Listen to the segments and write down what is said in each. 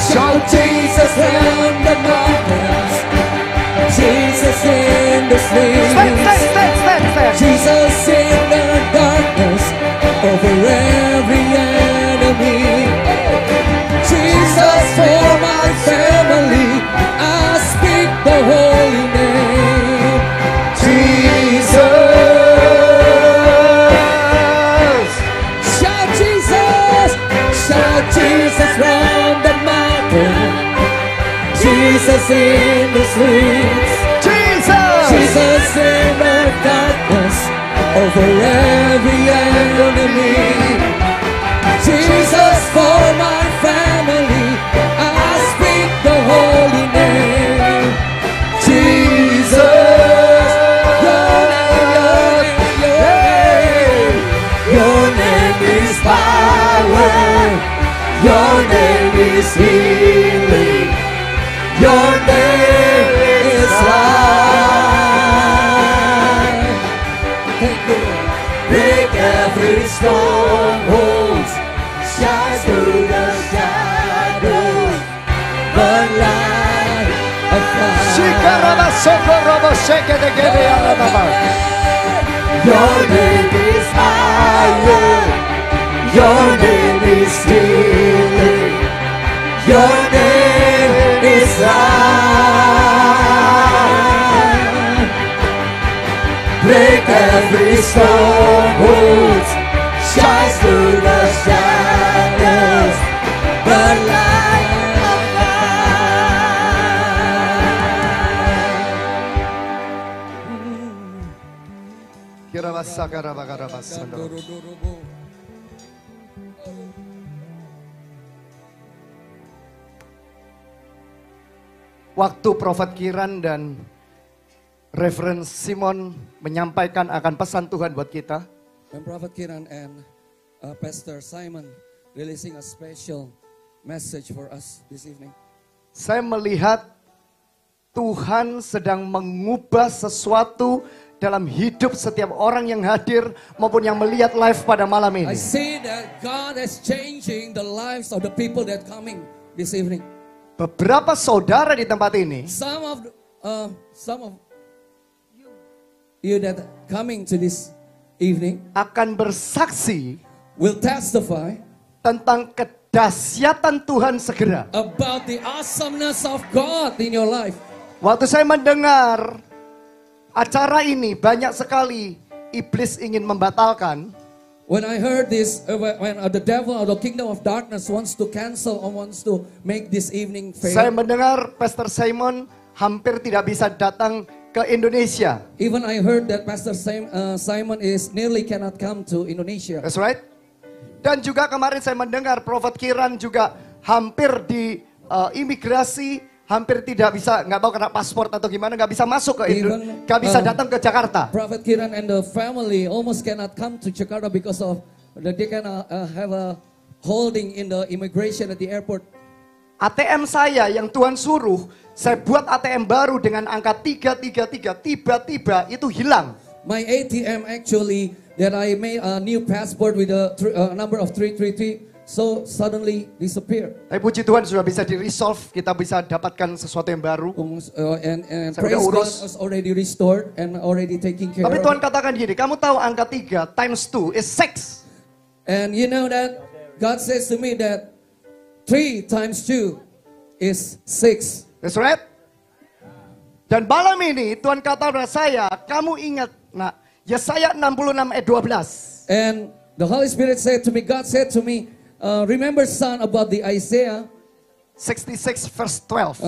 Shout Jesus from the mountains, Jesus in the streets, Jesus in the darkness, over every enemy. Jesus for my family, I speak the holy name. Jesus, shout Jesus, shout Jesus from the mountain, Jesus in the streets, Jesus in the darkness, over every enemy. Jesus for my family, I speak the holy name. Jesus, your name is power, your name is healing, your name is life. Thank you. Break every stronghold, shine through the shadows, but light of fire. Your name is higher, your name is healing, your name is life. Break every stronghold, shines through the shadows, the light of Waktu Prophet Kiran dan Reverend Simon menyampaikan akan pesan Tuhan buat kita, when Prophet Kiran and Pastor Simon releasing a special message for us this evening, saya melihat Tuhan sedang mengubah sesuatu dalam hidup setiap orang yang hadir maupun yang melihat live pada malam I ini. see that God is changing the lives of the people that coming this evening. Beberapa saudara di tempat ini, Some of you that coming to this evening akan bersaksi will testify tentang kedahsyatan Tuhan segera. about the awesomeness of God in your life. Waktu saya mendengar acara ini, banyak sekali iblis ingin membatalkan. When I heard this, when the devil or the kingdom of darkness wants to cancel or wants to make this evening Saya fail, mendengar Pastor Simon hampir tidak bisa datang ke Indonesia. even I heard that Pastor Simon is nearly cannot come to Indonesia. That's right. Dan juga kemarin saya mendengar Prophet Kiran juga hampir di imigrasi, hampir tidak bisa, nggak tahu kena paspor atau gimana, nggak bisa masuk ke Indonesia, nggak bisa datang ke Jakarta. Prophet Kiran and the family almost cannot come to Jakarta because of that they can have a holding in the immigration at the airport. ATM saya yang Tuhan suruh, saya buat ATM baru dengan angka 333, tiba-tiba itu hilang. My ATM actually that I made a new passport with a number of 333, so suddenly disappear. Tapi puji Tuhan sudah bisa di-resolve, kita bisa dapatkan sesuatu yang baru. And Saya praise udah God urus. was already restored and already taking care Tapi of. Tuhan katakan gini, kamu tahu angka 3 times 2 is 6. And you know that God says to me that 3 times 2 is 6. That's right. Dan malam ini Tuhan kata pada saya, kamu ingat, nah, Yesaya 66 ayat 12. And the Holy Spirit said to me, God said to me, remember son about the Isaiah 66 verse 12.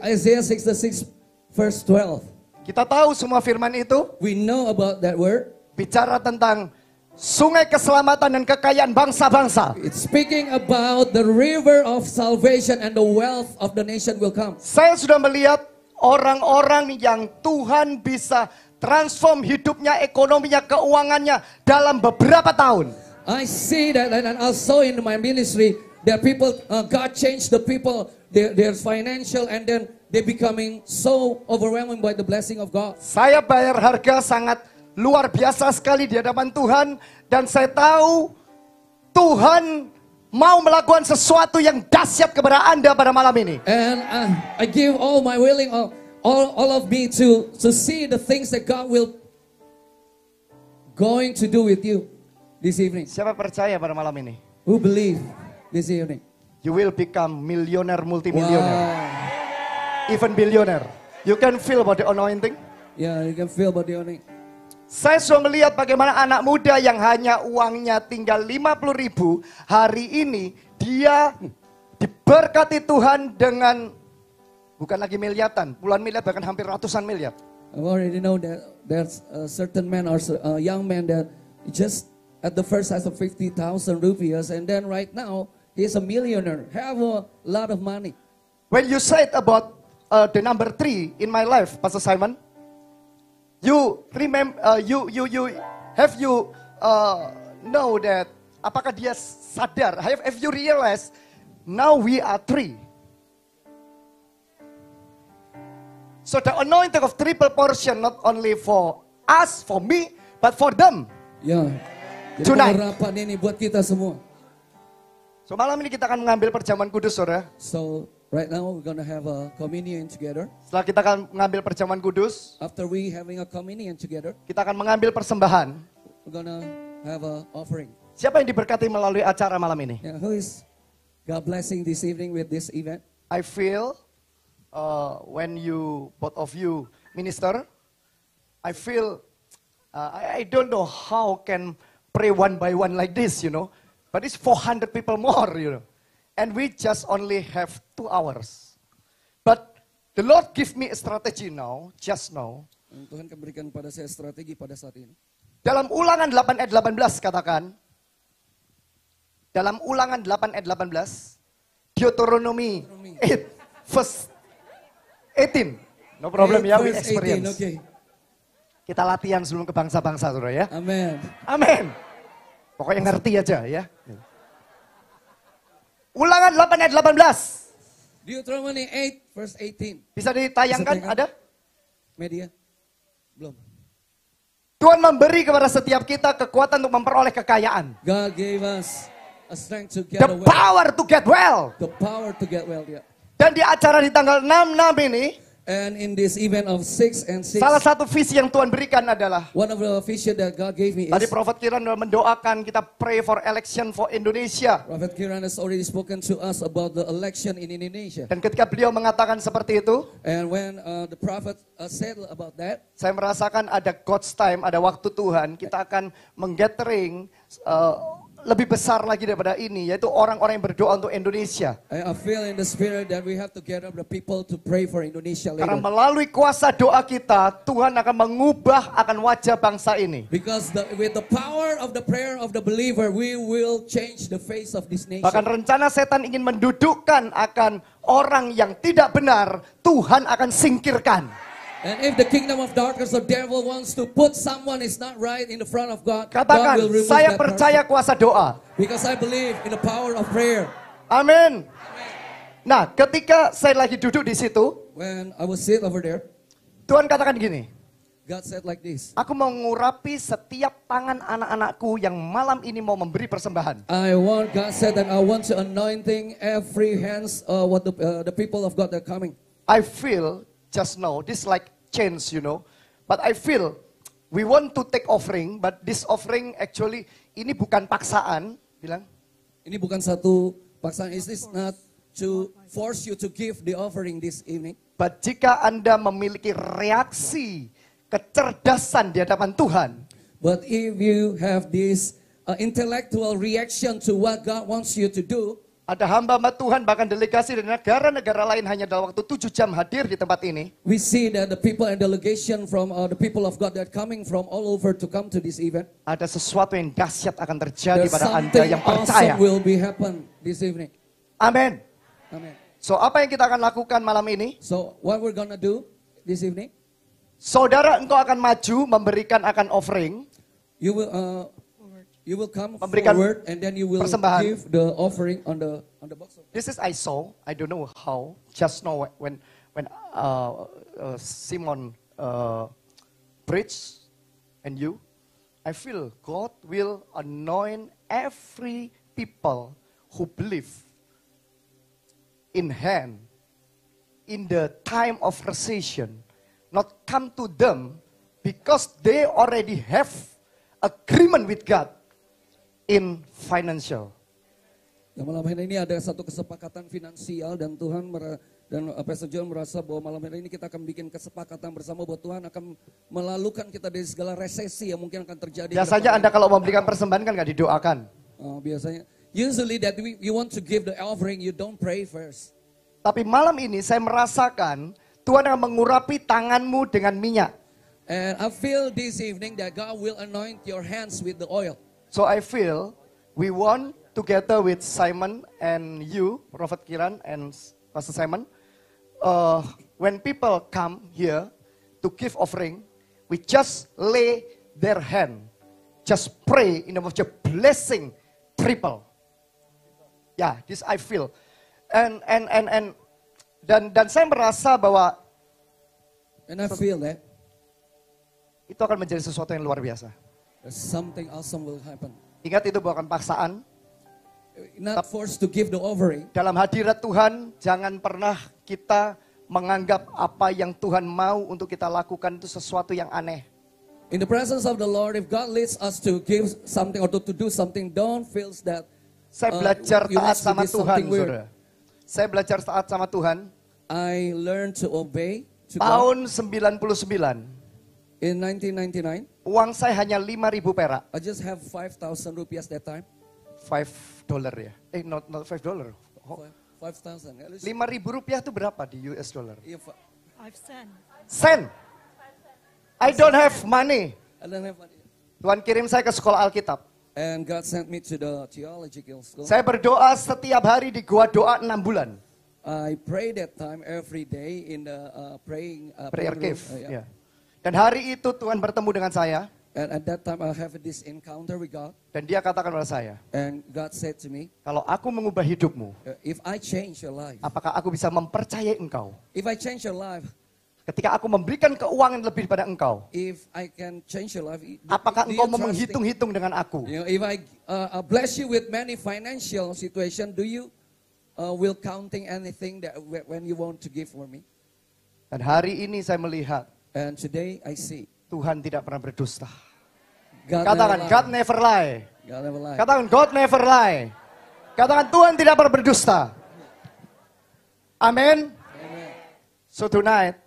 Isaiah 66 verse 12. Kita tahu semua firman itu We know about that word. bicara tentang sungai keselamatan dan kekayaan bangsa-bangsa. It's speaking about the river of salvation and the wealth of the nation will come. Saya sudah melihat orang-orang yang Tuhan bisa transform hidupnya, ekonominya, keuangannya dalam beberapa tahun. I see that and also in my ministry that people, God changed the people, their financial, and then they becoming so overwhelmed by the blessing of God. Saya bayar harga sangat luar biasa sekali di hadapan Tuhan. Dan saya tahu Tuhan mau melakukan sesuatu yang dahsyat kepada Anda pada malam ini. And I give all my willing, all of me to see the things that God will going to do with you this evening. Siapa percaya pada malam ini? Who believe this evening? You will become millionaire, multimillionaire, Wow. even billionaire. You can feel about the anointing. Yeah, you can feel about the anointing. Saya sudah melihat bagaimana anak muda yang hanya uangnya tinggal 50.000 hari ini dia diberkati Tuhan dengan bukan lagi miliaran, puluhan miliar bahkan hampir ratusan miliar. I already know that there's a certain man or a young man that just at the first has of 50,000 rupees and then right now he's a millionaire, have a lot of money. When you said about the number 3 in my life, Pastor Simon, you remember, you know that apakah dia sadar? Have you realized now we are 3? So the anointing of triple portion not only for us, for me, but for them. Ya, jadi Tonight. pengharapan ini buat kita semua. So malam ini kita akan mengambil perjamuan kudus, saudara. So right now we're gonna have a communion together. Setelah kita akan mengambil perjamuan kudus, After we having a communion together, kita akan mengambil persembahan. we're gonna have a offering. Siapa yang diberkati melalui acara malam ini? Yeah, who is God blessing this evening with this event? I feel when you, both of you minister, I feel, I don't know how can pray one by one like this, you know. But it's 400 people more, you know. And we just only have 2 hours. But the Lord give me a strategy now, just now. Tuhan akan berikan pada saya strategi pada saat ini. Dalam Ulangan 8 ayat 18 katakan, dalam Ulangan 8 ayat 18, Deuteronomy 8 verse 18. No problem ya, we Verse 18, experience. okay. Kita latihan sebelum ke bangsa-bangsa, saudara ya. Amen. Amin. Pokoknya ngerti aja ya. Ulangan 8 ayat 18. Deuteronomy 8 verse 18. Bisa ditayangkan? Bisa tayangkan? Ada? Media? Belum. Tuhan memberi kepada setiap kita kekuatan untuk memperoleh kekayaan. God gave us a strength to get The well. power to get well. The power to get well, yeah. Dan di acara di tanggal 6/6 ini, And in this event of 6 and 6, salah satu visi yang Tuhan berikan adalah, one of the vision that God gave me tadi is, Prophet Kiran sudah mendoakan kita pray for election for Indonesia. Prophet Kiran has already spoken to us about the election in Indonesia. Dan ketika beliau mengatakan seperti itu, And when the prophet said about that, saya merasakan ada God's time, ada waktu Tuhan, kita akan menggathering lebih besar lagi daripada ini, yaitu orang-orang yang berdoa untuk Indonesia. I feel in the spirit that we have to gather the people to pray for Indonesia Karena later. melalui kuasa doa kita, Tuhan akan mengubah akan wajah bangsa ini. Because with the power of the prayer of the believer, we will change the face of this nation. Bahkan rencana setan ingin mendudukkan akan orang yang tidak benar, Tuhan akan singkirkan. And if the kingdom of darkness or devil wants to put someone is not right in the front of God, Katakan, God will remove saya that percaya person. kuasa doa. Because I believe in the power of prayer. Amin. Nah, ketika saya lagi duduk di situ, When I was sit over there, Tuhan katakan gini, God said like this. aku mau mengurapi setiap tangan anak-anakku yang malam ini mau memberi persembahan. God said that I want to anointing every hands what the people of God that are coming. I feel just now, this like change, you know. But I feel we want to take offering, but this offering actually ini bukan paksaan, bilang. Ini bukan satu paksaan. Is this not to force you to give the offering this evening? But jika Anda memiliki reaksi kecerdasan di hadapan Tuhan, But if you have this intellectual reaction to what God wants you to do, ada hamba-hamba Tuhan bahkan delegasi dari negara-negara lain hanya dalam waktu 7 jam hadir di tempat ini. we see that the people and delegation from the people of God that are coming from all over to come to this event. Ada sesuatu yang dahsyat akan terjadi There's pada Anda something yang percaya. awesome will be happen this evening. Amin. Amen. So apa yang kita akan lakukan malam ini? So what we're gonna do this evening? Saudara, engkau akan maju memberikan akan offering. You will come Memberikan forward and then you will persembahan. give the offering on the box. This is I saw. I don't know how. Just know when Simon preached and you, I feel God will anoint every people who believe in hand in the time of recession not come to them because they already have agreement with God in financial. Dan malam hari ini ada satu kesepakatan finansial dan Tuhan dan Pastor John merasa bahwa malam hari ini kita akan bikin kesepakatan bersama bahwa Tuhan akan melalukan kita dari segala resesi yang mungkin akan terjadi. Biasanya Anda kalau memberikan persembahan kan nggak didoakan. Biasanya, usually that you want to give the offering, you don't pray first. Tapi malam ini saya merasakan Tuhan akan mengurapi tanganmu dengan minyak. And I feel this evening that God will anoint your hands with the oil. So I feel we want together with Simon and you, Prophet Kiran and Pastor Simon, when people come here to give offering, we just lay their hand, just pray in the name of Jesus, blessing triple. Yeah, this I feel, dan saya merasa bahwa And I feel that itu akan menjadi sesuatu yang luar biasa. something awesome will happen. Ingat itu bukan paksaan. Not forced to give the offering. Dalam hadirat Tuhan, jangan pernah kita menganggap apa yang Tuhan mau untuk kita lakukan itu sesuatu yang aneh. In the presence of the Lord, if God leads us to give something or to do something, don't feel that. Saya belajar you taat need to sama do Tuhan, something weird. saudara. Saya belajar taat sama Tuhan. I learned to obey to God. Tahun 99, In 1999, uang saya hanya 5.000 perak. I just have 5,000 rupees that time. $5 ya? Not $5. 5,000. At least. 5.000 rupiah itu berapa di US dollar? If 5 cents. Sen. I don't have money. I don't have money. Tuhan kirim saya ke sekolah Alkitab. And God sent me to the theological school. Saya berdoa setiap hari di gua doa 6 bulan. I pray that time every day in the praying Prayer room. cave. Ya. Dan hari itu Tuhan bertemu dengan saya. And at that time I have this encounter with God. Dan dia katakan pada saya, And God said to me, kalau aku mengubah hidupmu, if I change your life, apakah aku bisa mempercayai engkau? if I change your life, Ketika aku memberikan keuangan lebih pada engkau, if I can change your life, apakah do engkau you mau trust it? menghitung-hitung dengan aku? You know, if I bless you with many financial situation, do you will counting anything that when you want to give for me? Dan hari ini saya melihat And today I see Tuhan tidak pernah berdusta. God Katakan never God lie. never lie. God never lie. Katakan God never lie. Katakan Tuhan tidak pernah berdusta. Amin. Amen. So tonight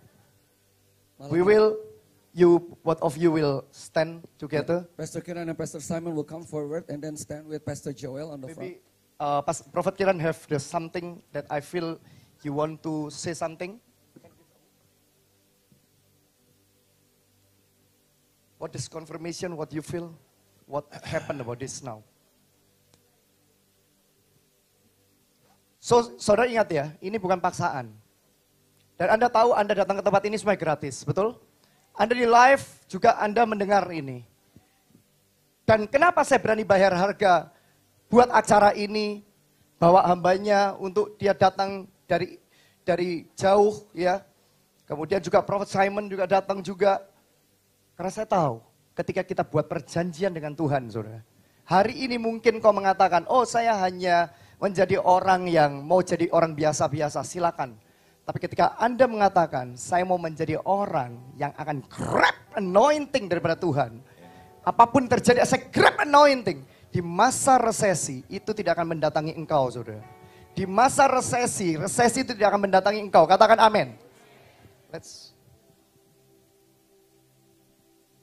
Malam we ini, will, both of you will stand together. Pastor Kiran and Pastor Simon will come forward and then stand with Pastor Joel on the front. Maybe Prophet Kiran have there's something that I feel you want to say something. What is confirmation? What you feel? What happened about this now? So, saudara ingat ya, ini bukan paksaan. Dan Anda tahu Anda datang ke tempat ini semua gratis, betul? Anda di live juga Anda mendengar ini. Dan kenapa saya berani bayar harga buat acara ini, bawa hambanya untuk dia datang dari jauh ya. Kemudian juga Prophet Simon juga datang juga. Karena saya tahu ketika kita buat perjanjian dengan Tuhan, saudara. Hari ini mungkin kau mengatakan, oh saya hanya menjadi orang yang mau jadi orang biasa-biasa, silakan. Tapi ketika Anda mengatakan, saya mau menjadi orang yang akan grab anointing daripada Tuhan. Apapun terjadi, saya grab anointing. Di masa resesi, itu tidak akan mendatangi engkau, saudara. Di masa resesi itu tidak akan mendatangi engkau. Katakan amin. Let's...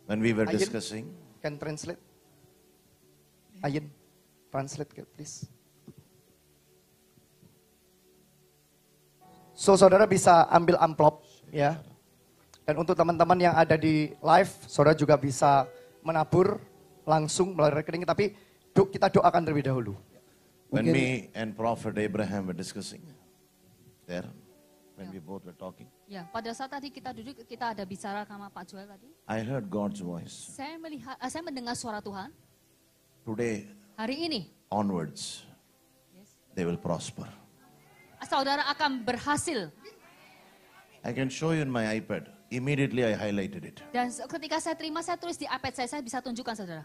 When we were Ayin, discussing, can translate. Ayin, translate please. So saudara bisa ambil amplop ya. Dan untuk teman-teman yang ada di live, saudara juga bisa menabur langsung melalui rekening. Tapi kita doakan terlebih dahulu. when me and Prophet Abraham were discussing, there, when we both were talking, Ya, pada saat tadi kita duduk, kita ada bicara sama Pak Joel tadi. I heard God's voice. Saya mendengar suara Tuhan. Today Hari ini, onwards, they will prosper. saudara akan berhasil. I can show you in my iPad. Immediately I highlighted it. Dan ketika saya terima, saya tulis di iPad saya bisa tunjukkan saudara.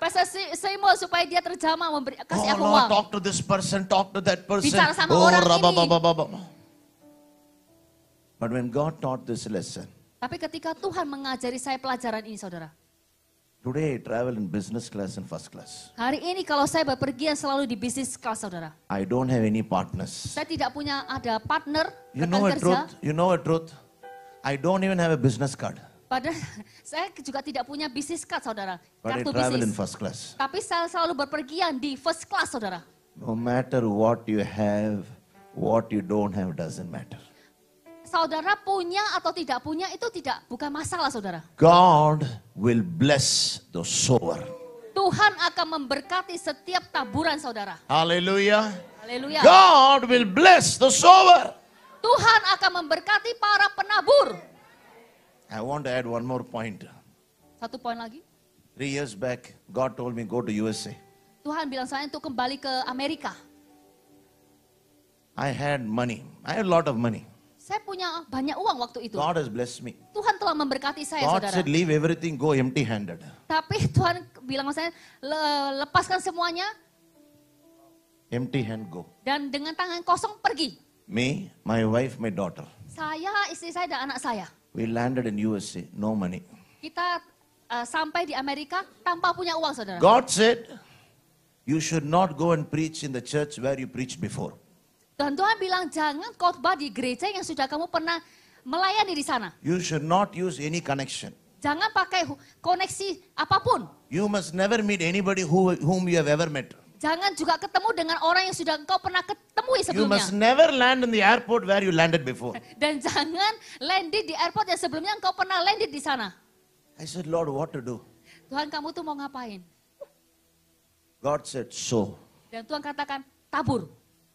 Pastor Simon supaya dia terjamah kasih Oh aku Lord, uang. talk to this person, talk to that person. Bicara sama Oh, orang ini. rabababababa. But when God taught this lesson, Tapi ketika Tuhan mengajari saya pelajaran ini saudara. today I travel in business class and first class. Hari ini kalau saya bepergian selalu di bisnis kelas saudara. I don't have any partners. Saya tidak punya ada partner, You rekan know a kerja. truth? You know a truth? I don't even have a business card. Padahal saya juga tidak punya bisnis card saudara. But I Kartu travel in bisnis. first class. Tapi saya selalu berpergian di first class saudara. No matter what you have, what you don't have doesn't matter. Saudara punya atau tidak punya itu bukan masalah saudara. God will bless the sower. Tuhan akan memberkati setiap taburan saudara. Hallelujah. Haleluya. God will bless the sower. Tuhan akan memberkati para penabur. I want to add one more point. Satu poin lagi. 3 years back, God told me go to USA. Tuhan bilang saya untuk kembali ke Amerika. I had money. I had a lot of money. Saya punya banyak uang waktu itu. God has blessed me. Tuhan telah memberkati saya God saudara. said leave everything, go empty-handed. Tapi Tuhan bilang sama saya, lepaskan semuanya Empty hand go. dan dengan tangan kosong pergi. Me, my wife, my daughter. Saya, istri saya dan anak saya. We landed in USA, no money. Kita sampai di Amerika tanpa punya uang saudara. God said, you should not go and preach in the church where you preached before. Dan Tuhan bilang jangan khotbah di gereja yang sudah kamu pernah melayani di sana. You should not use any connection. Jangan pakai koneksi apapun. You must never meet anybody whom you have ever met. Jangan juga ketemu dengan orang yang sudah engkau pernah ketemui You sebelumnya. must never land in the airport where you landed before. Dan jangan landed di airport yang sebelumnya engkau pernah landed di sana. I said, Lord, what to do? Tuhan kamu tuh mau ngapain? God said, sow. Dan Tuhan katakan, tabur.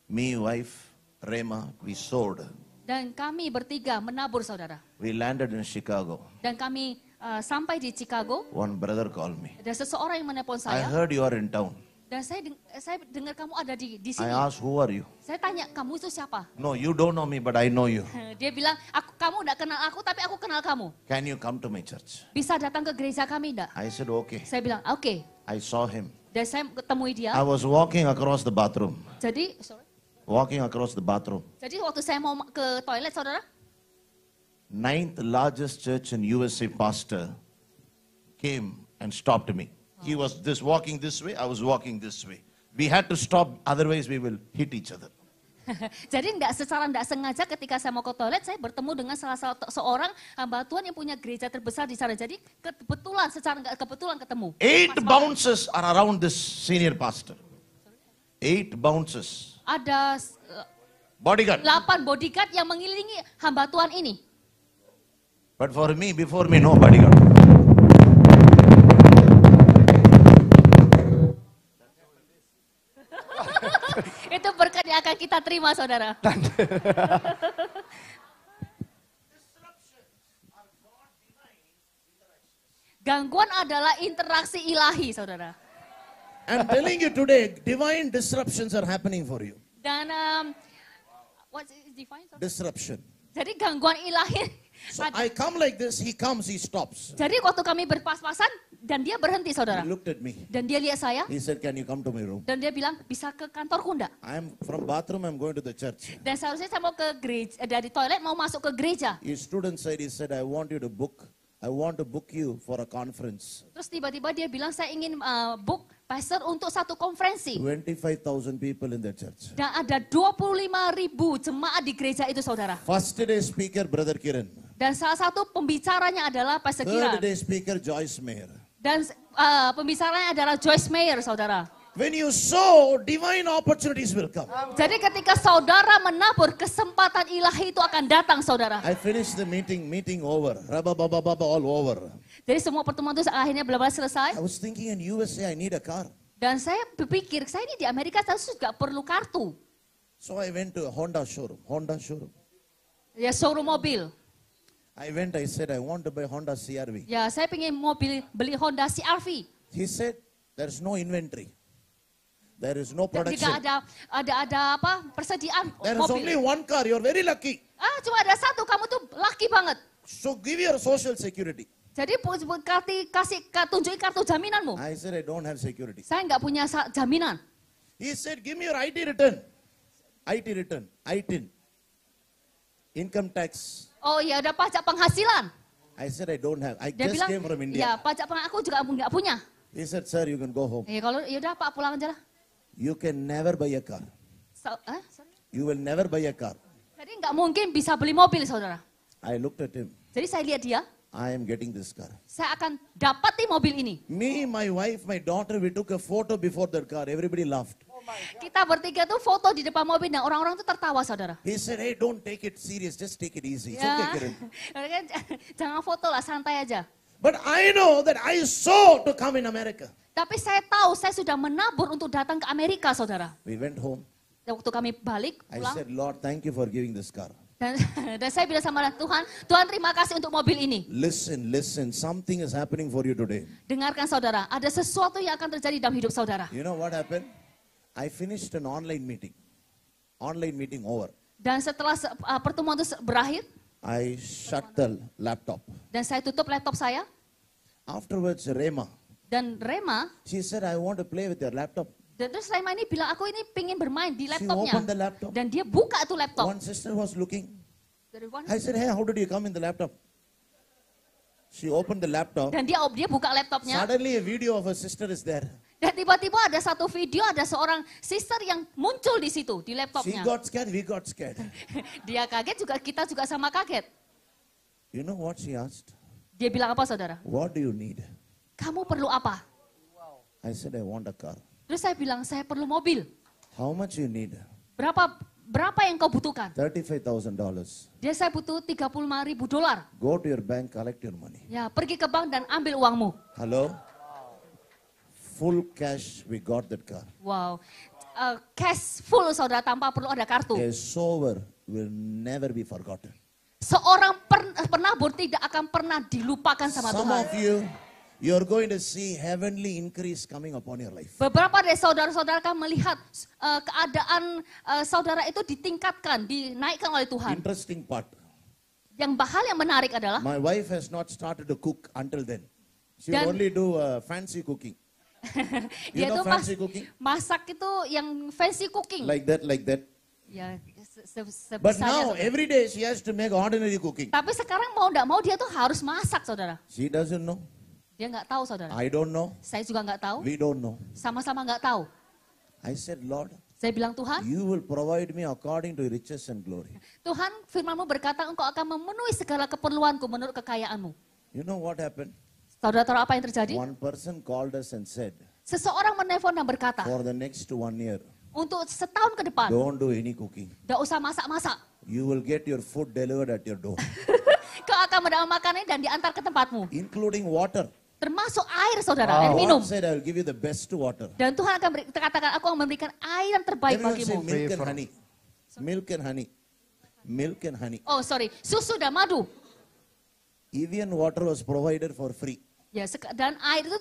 Me, wife, Rema, we sowed. Dan kami bertiga menabur saudara. We landed in Chicago. Dan kami sampai di Chicago. One brother called me. Ada seseorang yang menelpon I saya. heard you are in town. Dan saya dengar kamu ada di I sini. asked, who are you? Saya tanya, kamu itu siapa? No, you don't know me, but I know you. Dia bilang, kamu tidak kenal aku, tapi aku kenal kamu. Can you come to my church? Bisa datang ke gereja kami enggak? I said, okay. Saya bilang, oke. I saw him. Dan saya ketemui dia. I was walking across the bathroom. Jadi waktu saya mau ke toilet saudara, 9th largest church in USA pastor came and stopped me. He was walking this way, I was walking this way. We had to stop, otherwise we will hit each other. jadi secara tidak sengaja ketika saya mau ke toilet, saya bertemu dengan seorang hamba Tuhan yang punya gereja terbesar di sana. Jadi secara nggak kebetulan ketemu. 8 bounces are around this senior pastor. 8 bounces. Ada Bodyguard. 8 bodyguard yang mengelilingi hamba Tuhan ini. But for me, before me, no bodyguard. Itu berkat yang akan kita terima saudara. Gangguan adalah interaksi ilahi saudara. I'm telling you today, divine disruptions are happening for you. Dan what's divine? Disruption. Jadi gangguan ilahi. So I come like this, he comes, he stops. Jadi waktu kami berpas-pasan dan dia berhenti saudara. He looked at me. Dan dia lihat saya. He said, can you come to my room? Dan dia bilang, bisa ke kantorku enggak? I'm from bathroom, I'm going to the church. Dan seharusnya saya mau ke gereja, dari toilet mau masuk ke gereja. He stood inside, he said, I want to book you for a conference. Terus tiba-tiba dia bilang, saya ingin book pastor untuk satu konferensi. 25,000 people in the church. Dan ada 25.000 jemaat di gereja itu saudara. First day speaker, Brother Kiran. Dan salah satu pembicaranya adalah Pastor Kiran. Third day speaker, Joyce Mayer. Dan pembicaranya adalah Joyce Mayer saudara. When you sow, divine opportunities will come. Jadi ketika saudara menabur, kesempatan ilahi itu akan datang saudara. I finished the meeting over. Rabba, all over. Jadi semua pertemuan itu akhirnya benar-benar selesai. I was thinking in USA, I need a car. Dan saya berpikir, saya ini di Amerika saya juga perlu kartu. So I went to a Honda showroom. Ya showroom mobil. I said, I want to buy Honda CRV. Ya saya pengen beli Honda CRV. He said, there's no inventory. There is no production. Tidak ada apa persediaan There is only mobil. one car, you're very lucky. Cuma ada satu, kamu tuh lucky banget. So give your social security. Jadi tunjukin kartu jaminanmu. I said, I don't have security. Saya nggak punya jaminan. He said, give me your IT return. ITIN. Income tax. Oh ya ada pajak penghasilan. I said, I don't have. I Dia just bilang, came from India. ya pajak penghasilan aku juga nggak punya. He said, sir, you can go home. Ya kalau yaudah Pak pulang aja lah. You can never buy a car. Sorry. You will never buy a car. Jadi nggak mungkin bisa beli mobil saudara. I looked at him. Jadi saya lihat dia, I am getting this car. saya akan dapati mobil ini. Me, my wife, my daughter, we took a photo before that car. Everybody laughed. Kita bertiga tuh foto di depan mobil dan orang-orang tuh tertawa saudara. He said, hey, don't take it serious. Just take it easy. It's Ya, okay, Kiran. jangan foto lah, santai aja. But I know that I saw to come in America. Tapi saya tahu saya sudah menabur untuk datang ke Amerika saudara. We went home. Dan waktu kami balik I pulang, said, Lord, thank you for giving this car. dan saya bilang sama Tuhan terima kasih untuk mobil ini. Listen. Something is happening for you today. Dengarkan saudara, ada sesuatu yang akan terjadi dalam hidup saudara. You know what happened? I finished an online meeting. Online meeting over. Dan setelah pertemuan itu berakhir, I shut the laptop. dan saya tutup laptop saya. Afterwards, Rema, Dan Rema, she said, I want to play with your laptop. dan terus Rema ini bilang aku ini pengen bermain di She laptopnya. opened the laptop. Dan dia buka tuh laptop. One sister was looking. Dari one- I said, hey, how did you come in the laptop? She opened the laptop. Dan dia buka laptopnya. Suddenly a video of a sister is there. Dan tiba-tiba ada satu video, ada seorang sister yang muncul di situ, di She laptopnya. got scared, we got scared. Dia kaget juga, kita juga sama kaget. You know what she asked? Dia bilang apa saudara? What do you need? Kamu perlu apa? I said, I want a car. Terus saya bilang, saya perlu mobil. How much you need? Berapa yang kau butuhkan? $35,000. Dia saya butuh $35.000. Go to your bank, collect your money. Ya, pergi ke bank dan ambil uangmu. Hello? full cash, we got that car. Wow. Cash full saudara tanpa perlu ada kartu. A sower will never be forgotten. Seorang penabur tidak akan pernah dilupakan sama Some Tuhan. of you, you're going to see heavenly increase coming upon your life. Beberapa dari saudara-saudara akan melihat keadaan saudara itu ditingkatkan, dinaikkan oleh Tuhan. Interesting part. Yang hal yang menarik adalah My wife has not started to cook until then. She Dan- will only do fancy cooking. dia know itu fancy cooking? masak itu yang fancy cooking. Like that, like that. Ya, But sebisanya, now, saudara. every day she has to make ordinary cooking. Tapi sekarang mau tidak mau dia tuh harus masak, saudara. She doesn't know. Dia nggak tahu, saudara. I don't know. Saya juga nggak tahu. We don't know. Sama-sama nggak tahu. I said, Lord, Saya bilang, Tuhan, you will provide me according to riches and glory. Tuhan firman-Mu berkata engkau akan memenuhi segala keperluanku menurut kekayaan-Mu. You know what happened? Saudara tahu apa yang terjadi? One person called us and said, Seseorang menelpon dan berkata, for the next 1 year, untuk setahun ke depan, don't do any cooking. tidak usah masak-masak. You will get your food delivered at your door, Kau akan mendapat makanan dan diantar ke tempatmu. including water. Termasuk air, saudara, air minum. God said, I will give you the best water. Dan Tuhan akan katakan, aku akan memberikan air yang terbaik Everyone say bagimu. milk and honey. Milk and honey. Milk and honey. Oh, sorry, susu dan madu. Evian water was provided for free. Ya, dan air itu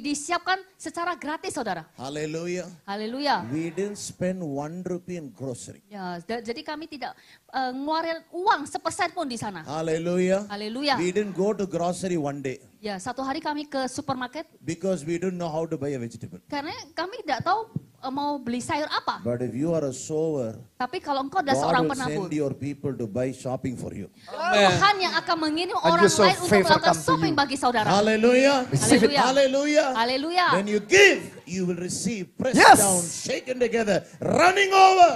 disiapkan secara gratis, saudara. Hallelujah. Haleluya. We didn't spend 1 rupee in grocery. Ya, jadi kami tidak ngeluarin uang sepersen pun di sana. Hallelujah. Haleluya. We didn't go to grocery one day Ya, satu hari kami ke supermarket because we didn't know how to buy a vegetable. karena kami tidak tahu mau beli sayur apa. But if you are a sower, Tapi kalau engkau adalah God seorang will penabur, send your people to buy shopping for you. Tuhan yang akan mengirim And orang you saw lain untuk favor melakukan come to shopping you. bagi saudara. Hallelujah. Receive it. Haleluya. Hallelujah. Haleluya. When you give, you will receive. Pressed Yes. down, shaken together, running over.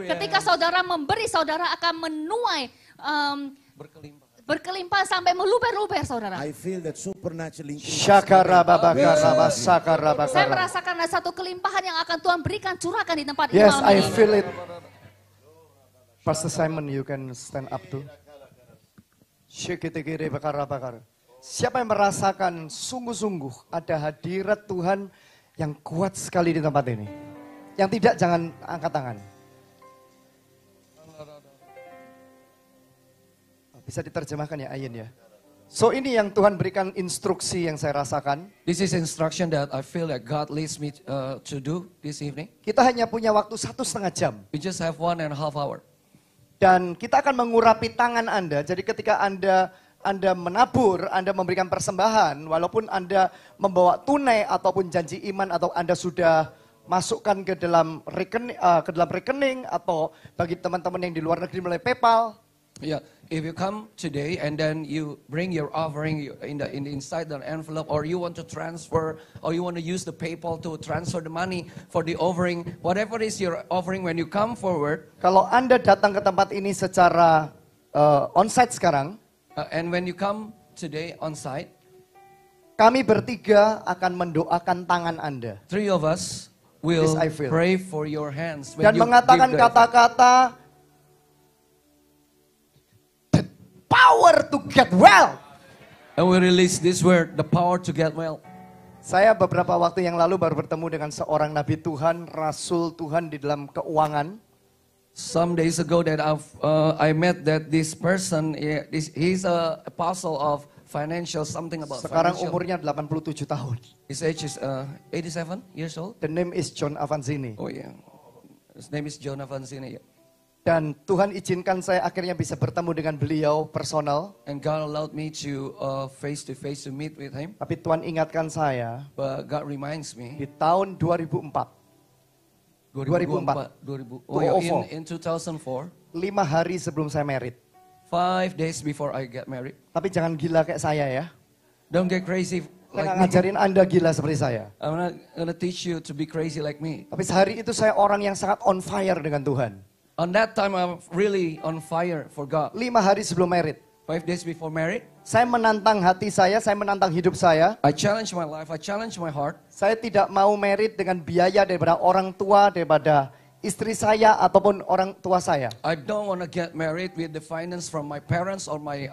Ketika saudara memberi, saudara akan menuai berkelimpah sampai meluber-luber, saudara. I feel that supernatural increase. Syakarababakara, Saya sakarabakara. merasakan ada satu kelimpahan yang akan Tuhan berikan, curahkan di tempat ini Yes, malam I ini. feel it. Pastor Simon, you can stand up too. Syikitikiri bakara-bakara. Siapa yang merasakan sungguh-sungguh ada hadirat Tuhan yang kuat sekali di tempat ini? Yang tidak, jangan angkat tangan. Bisa diterjemahkan ya, Ayin ya. So ini yang Tuhan berikan instruksi yang saya rasakan. This is instruction that I feel that God leads me to do this evening. Kita hanya punya waktu 1,5 jam. We just have 1.5 hours. Dan kita akan mengurapi tangan Anda. Jadi ketika Anda menabur, Anda memberikan persembahan, walaupun Anda membawa tunai ataupun janji iman atau Anda sudah masukkan ke dalam rekening atau bagi teman-teman yang di luar negeri melalui PayPal. Yeah, if you come today and then you bring your offering in the inside the envelope, or you want to transfer, or you want to use the PayPal to transfer the money for the offering, whatever is your offering, when you come forward, Kalau Anda datang ke tempat ini secara onsite sekarang, and when you come today on site, kami bertiga akan mendoakan tangan Anda. 3 of us will This I feel. pray for your hands when Dan you mengatakan give the offering. kata-kata, "The power to get well." And we release this word, the power to get well. Saya beberapa waktu yang lalu baru bertemu dengan seorang nabi Tuhan, rasul Tuhan di dalam keuangan. Some days ago that I met that this person, he's a apostle of financial, something about Sekarang financial. umurnya 87 tahun. His age is 87 years old. The name is John Avanzini. Oh yeah, his name is John Avanzini. Yeah. Dan Tuhan izinkan saya akhirnya bisa bertemu dengan beliau personal. And God allowed me to face to meet with him. Tapi Tuhan ingatkan saya But God reminds me, di tahun 2004, 2004. Oh yeah, 2004. in 2004, 5 hari sebelum saya married. 5 days before I get married. Tapi jangan gila kayak saya ya. Don't get crazy Saya like nggak me. ngajarin Anda gila seperti saya. I'm not gonna teach you to be crazy like me. Tapi sehari itu saya orang yang sangat on fire dengan Tuhan. On that time, I'm really on fire for God. 5 hari sebelum married. 5 days before married, Saya menantang hati saya menantang hidup saya. I challenge my life, I challenge my heart. Saya tidak mau married dengan biaya daripada orang tua, daripada istri saya ataupun orang tua saya. I don't want to get married with the finance from my parents or my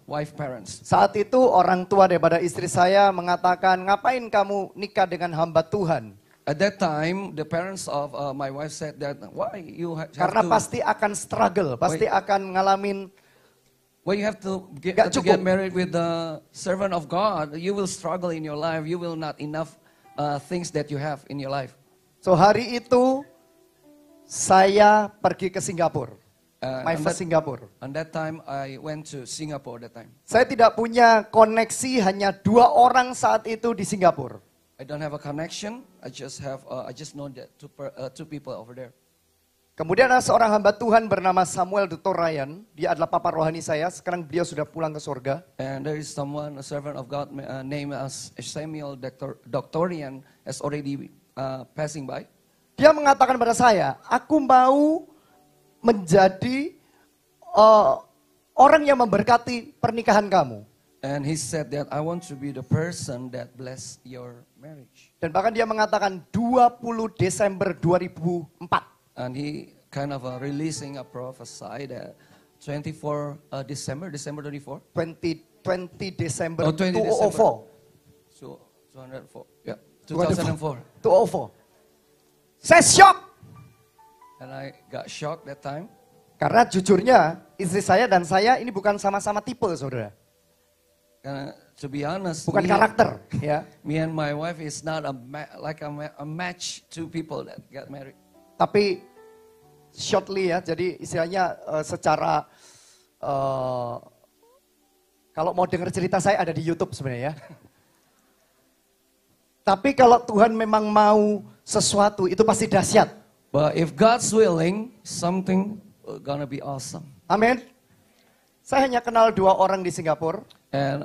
wife parents. Saat itu orang tua daripada istri saya mengatakan, ngapain kamu nikah dengan hamba Tuhan? At that time, the parents of my wife said that, why you have Karena to, pasti akan struggle, pasti akan ngalamin. why you have to Gak get cukup. married with the servant of God? You will struggle in your life. You will not enough things that you have in your life. So hari itu saya pergi ke Singapura. My first Singapore. On that time, I went to Singapore. That time, Saya tidak punya koneksi, hanya 2 orang saat itu di Singapura. I don't have a connection. I just know that two people over there. Kemudian ada seorang hamba Tuhan bernama Samuel Dr. Ryan. Dia adalah papa rohani saya. Sekarang beliau sudah pulang ke surga. And there is someone, a servant of God, named as Samuel Doctorian, has already passing by. Dia mengatakan pada saya, aku mau menjadi orang yang memberkati pernikahan kamu. And he said that I want to be the person that bless your marriage. Dan bahkan dia mengatakan 20 Desember 2004. And he kind of releasing a prophesy that 24 December 24. 20 Desember Oh, 20 2004. So 204. Yeah, 2004. 2004. Saya shock. And I got shocked that time. Karena jujurnya istri saya dan saya ini bukan sama-sama tipe, saudara. To be honest, Bukan karakter, ya. me and my wife is not a match to people that get married. Tapi shortly ya, jadi istilahnya secara kalau mau dengar cerita saya ada di YouTube sebenarnya ya. Tapi kalau Tuhan memang mau sesuatu itu pasti dahsyat. But if God's willing, something gonna be awesome. Amin. Saya hanya kenal 2 orang di Singapura. And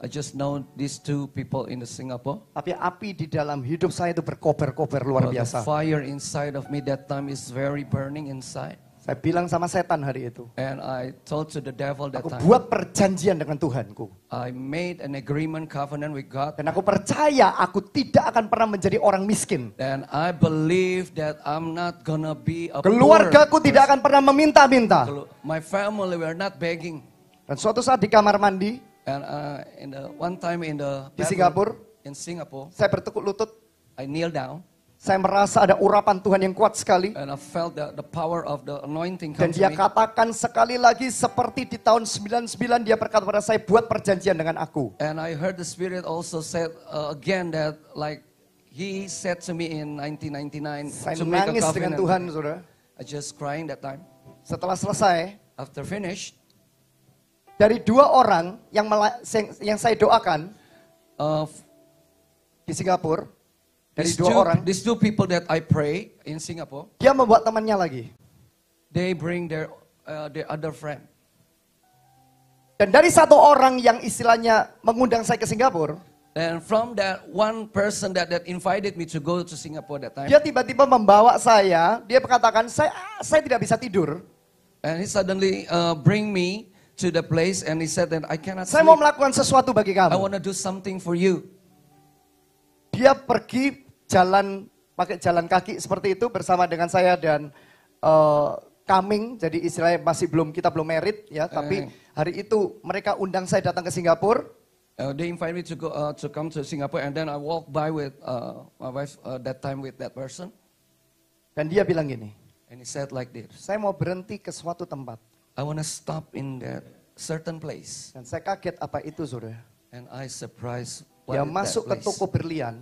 I just know these 2 people in the Singapore. Tapi api di dalam hidup saya itu berkobar-kobar luar But the biasa. fire inside of me that time is very burning inside. Saya bilang sama setan hari itu. And I told to the devil that Aku time, buat perjanjian dengan Tuhanku. I made an agreement, covenant with God. Dan aku percaya aku tidak akan pernah menjadi orang miskin. And I believe that I'm not gonna be a Keluargaku poor tidak akan pernah meminta-minta. person. My family were not begging. Dan suatu saat di kamar mandi, And one time in the Di bathroom in Singapore, saya bertekuk lutut. I kneel down Saya merasa ada urapan Tuhan yang kuat sekali. and I felt the power of the anointing Dan come to dia me. katakan sekali lagi seperti di tahun 99 dia berkata pada saya, buat perjanjian dengan aku. And I heard the Spirit also said again that like He said to me in 1999 Saya to make a nangis dengan covenant. Tuhan, saudara. I just crying that time. Setelah selesai, After finished, dari 2 orang yang saya doakan di Singapura, dari 2 orang, these 2 people that I pray in Singapore, dia membuat temannya lagi. they bring their other friend. Dan dari 1 orang yang istilahnya mengundang saya ke Singapura, And from that one person that invited me to go to Singapore that time, dia tiba-tiba membawa saya, dia mengatakan, saya tidak bisa tidur. and he suddenly bring me to the place and he said that I cannot Saya mau sleep. melakukan sesuatu bagi I kamu. want to do something for you. Dia pergi pakai jalan kaki seperti itu bersama dengan saya dan Kaming. Jadi istilahnya kita belum married ya. Tapi hari itu mereka undang saya datang ke Singapura. They invite me to go to come to Singapore, and then I walk by with my wife that time with that person, Dan dia bilang gini, and he said like this: saya mau berhenti ke suatu tempat. I want to stop in that certain place, Dan saya kaget apa itu, saudara. and I surprised. Dia What is masuk that ke place? toko berlian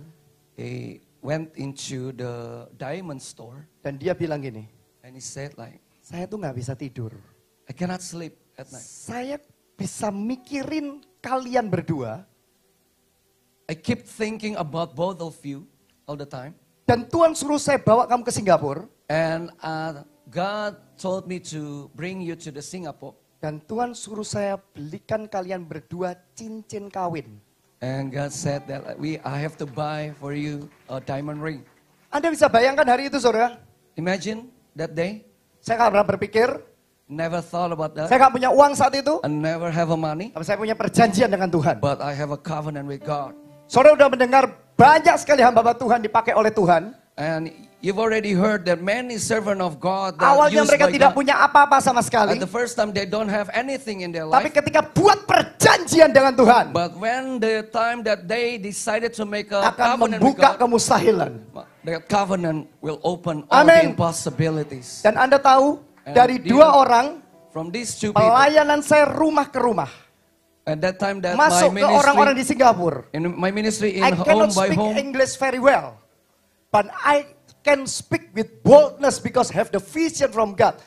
He went into the diamond store, dan dia bilang gini, and he said like, saya tuh nggak bisa tidur. I cannot sleep at night. Saya bisa mikirin kalian berdua. I keep thinking about both of you all the time, Dan Tuhan suruh saya bawa kamu ke Singapura. and God told me to bring you to the Singapore. Dan Tuhan suruh saya belikan kalian berdua cincin kawin. And God said that I have to buy for you a diamond ring. Anda bisa bayangkan hari itu, saudara? Imagine that day. Saya nggak pernah berpikir, Never thought about that. saya nggak punya uang saat itu, I never have a money, tapi saya punya perjanjian dengan Tuhan. but I have a covenant with God. Saudara udah mendengar banyak sekali hamba Tuhan dipakai oleh Tuhan. And You've already heard that many servant of God that Awalnya used mereka by tidak God, punya apa-apa sama at sekali. the first time they don't have anything in their Tapi life. ketika buat perjanjian dengan Tuhan, But when the time that they decided to make a akan covenant with membuka God, kemustahilan. that covenant will open all Amen. the impossibilities. Dan Anda tahu, And dari do you dua know- orang, From these two people, pelayanan saya rumah ke rumah. at that time that Masuk my ke orang-orang ministry, di Singapura. in my ministry in I cannot home by speak home, English very well. But I can speak with boldness because I have the vision from God.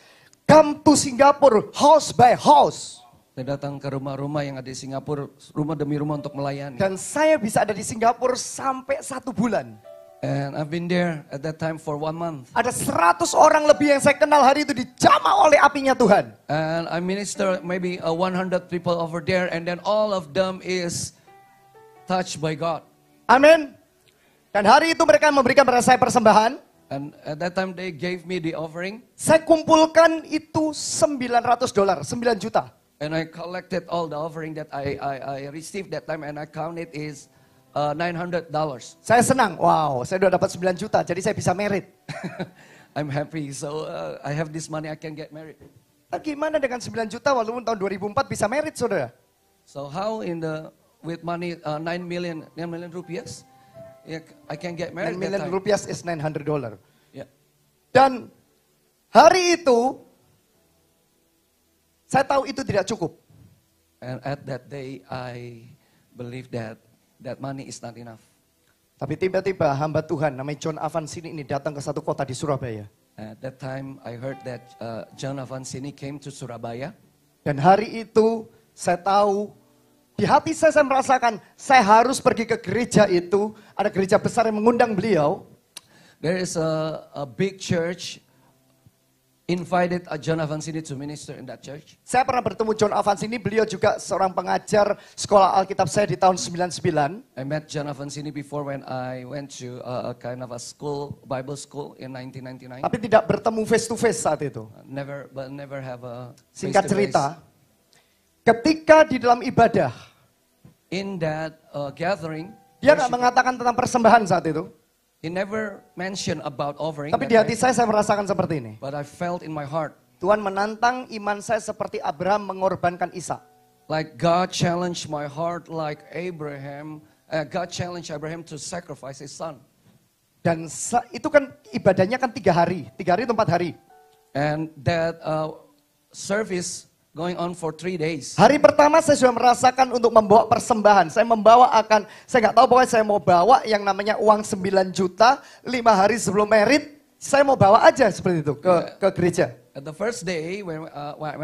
Come to Singapore house by house. saya datang ke rumah-rumah yang ada di Singapura, rumah demi rumah untuk melayani. Dan saya bisa ada di Singapura sampai 1 bulan. And I've been there at that time for 1 month. Ada 100 orang lebih yang saya kenal hari itu dijamah oleh apinya Tuhan. And I minister maybe 100 people over there, and then all of them is touched by God. Amin. Dan hari itu mereka memberikan pada saya persembahan. And at that time they gave me the offering, Saya kumpulkan itu $900, 9 juta. and I collected all the offering that I received that time, and I count it is $900. Saya senang, wow, saya udah dapat 9 juta, jadi saya bisa merit. I'm happy, so I have this money, I can get married. Nah, gimana dengan 9 juta walaupun tahun 2004 bisa merit, saudara? So how with money 9 million rupiahs, yeah, I can get 9 married that million time. rupiah is $900. Yeah. Dan hari itu, saya tahu itu tidak cukup. And at that day, I believe that money is not enough. Tapi tiba-tiba hamba Tuhan namanya John Avancini ini datang ke satu kota di Surabaya. At that time, I heard that John Avancini came to Surabaya. Dan hari itu saya tahu, di hati saya merasakan saya harus pergi ke gereja itu. Ada gereja besar yang mengundang beliau. There is a big church invited John Avancini to minister in that church. Saya pernah bertemu John Avancini, beliau juga seorang pengajar sekolah Alkitab saya di tahun 99. I met John Avancini before when I went to a kind of a school, Bible school in 1999. Tapi tidak bertemu face to face saat itu. Never have a Singkat face-to-face. cerita, ketika di dalam ibadah, In that gathering, dia nggak mengatakan tentang persembahan saat itu. he never mentioned about offering. Tapi that di hati night, saya merasakan seperti ini. but I felt in my heart Tuhan menantang iman saya seperti Abraham mengorbankan Ishak. like God challenged my heart like Abraham. God challenged Abraham to sacrifice his son. Dan itu kan ibadahnya kan 3 hari. 3 hari atau 4 hari. And that service going on for 3 days. Hari pertama saya sudah merasakan untuk membawa persembahan. Saya nggak tahu pokoknya saya mau bawa yang namanya uang 9 juta. 5 hari sebelum merit, saya mau bawa aja seperti itu ke gereja. At the first day when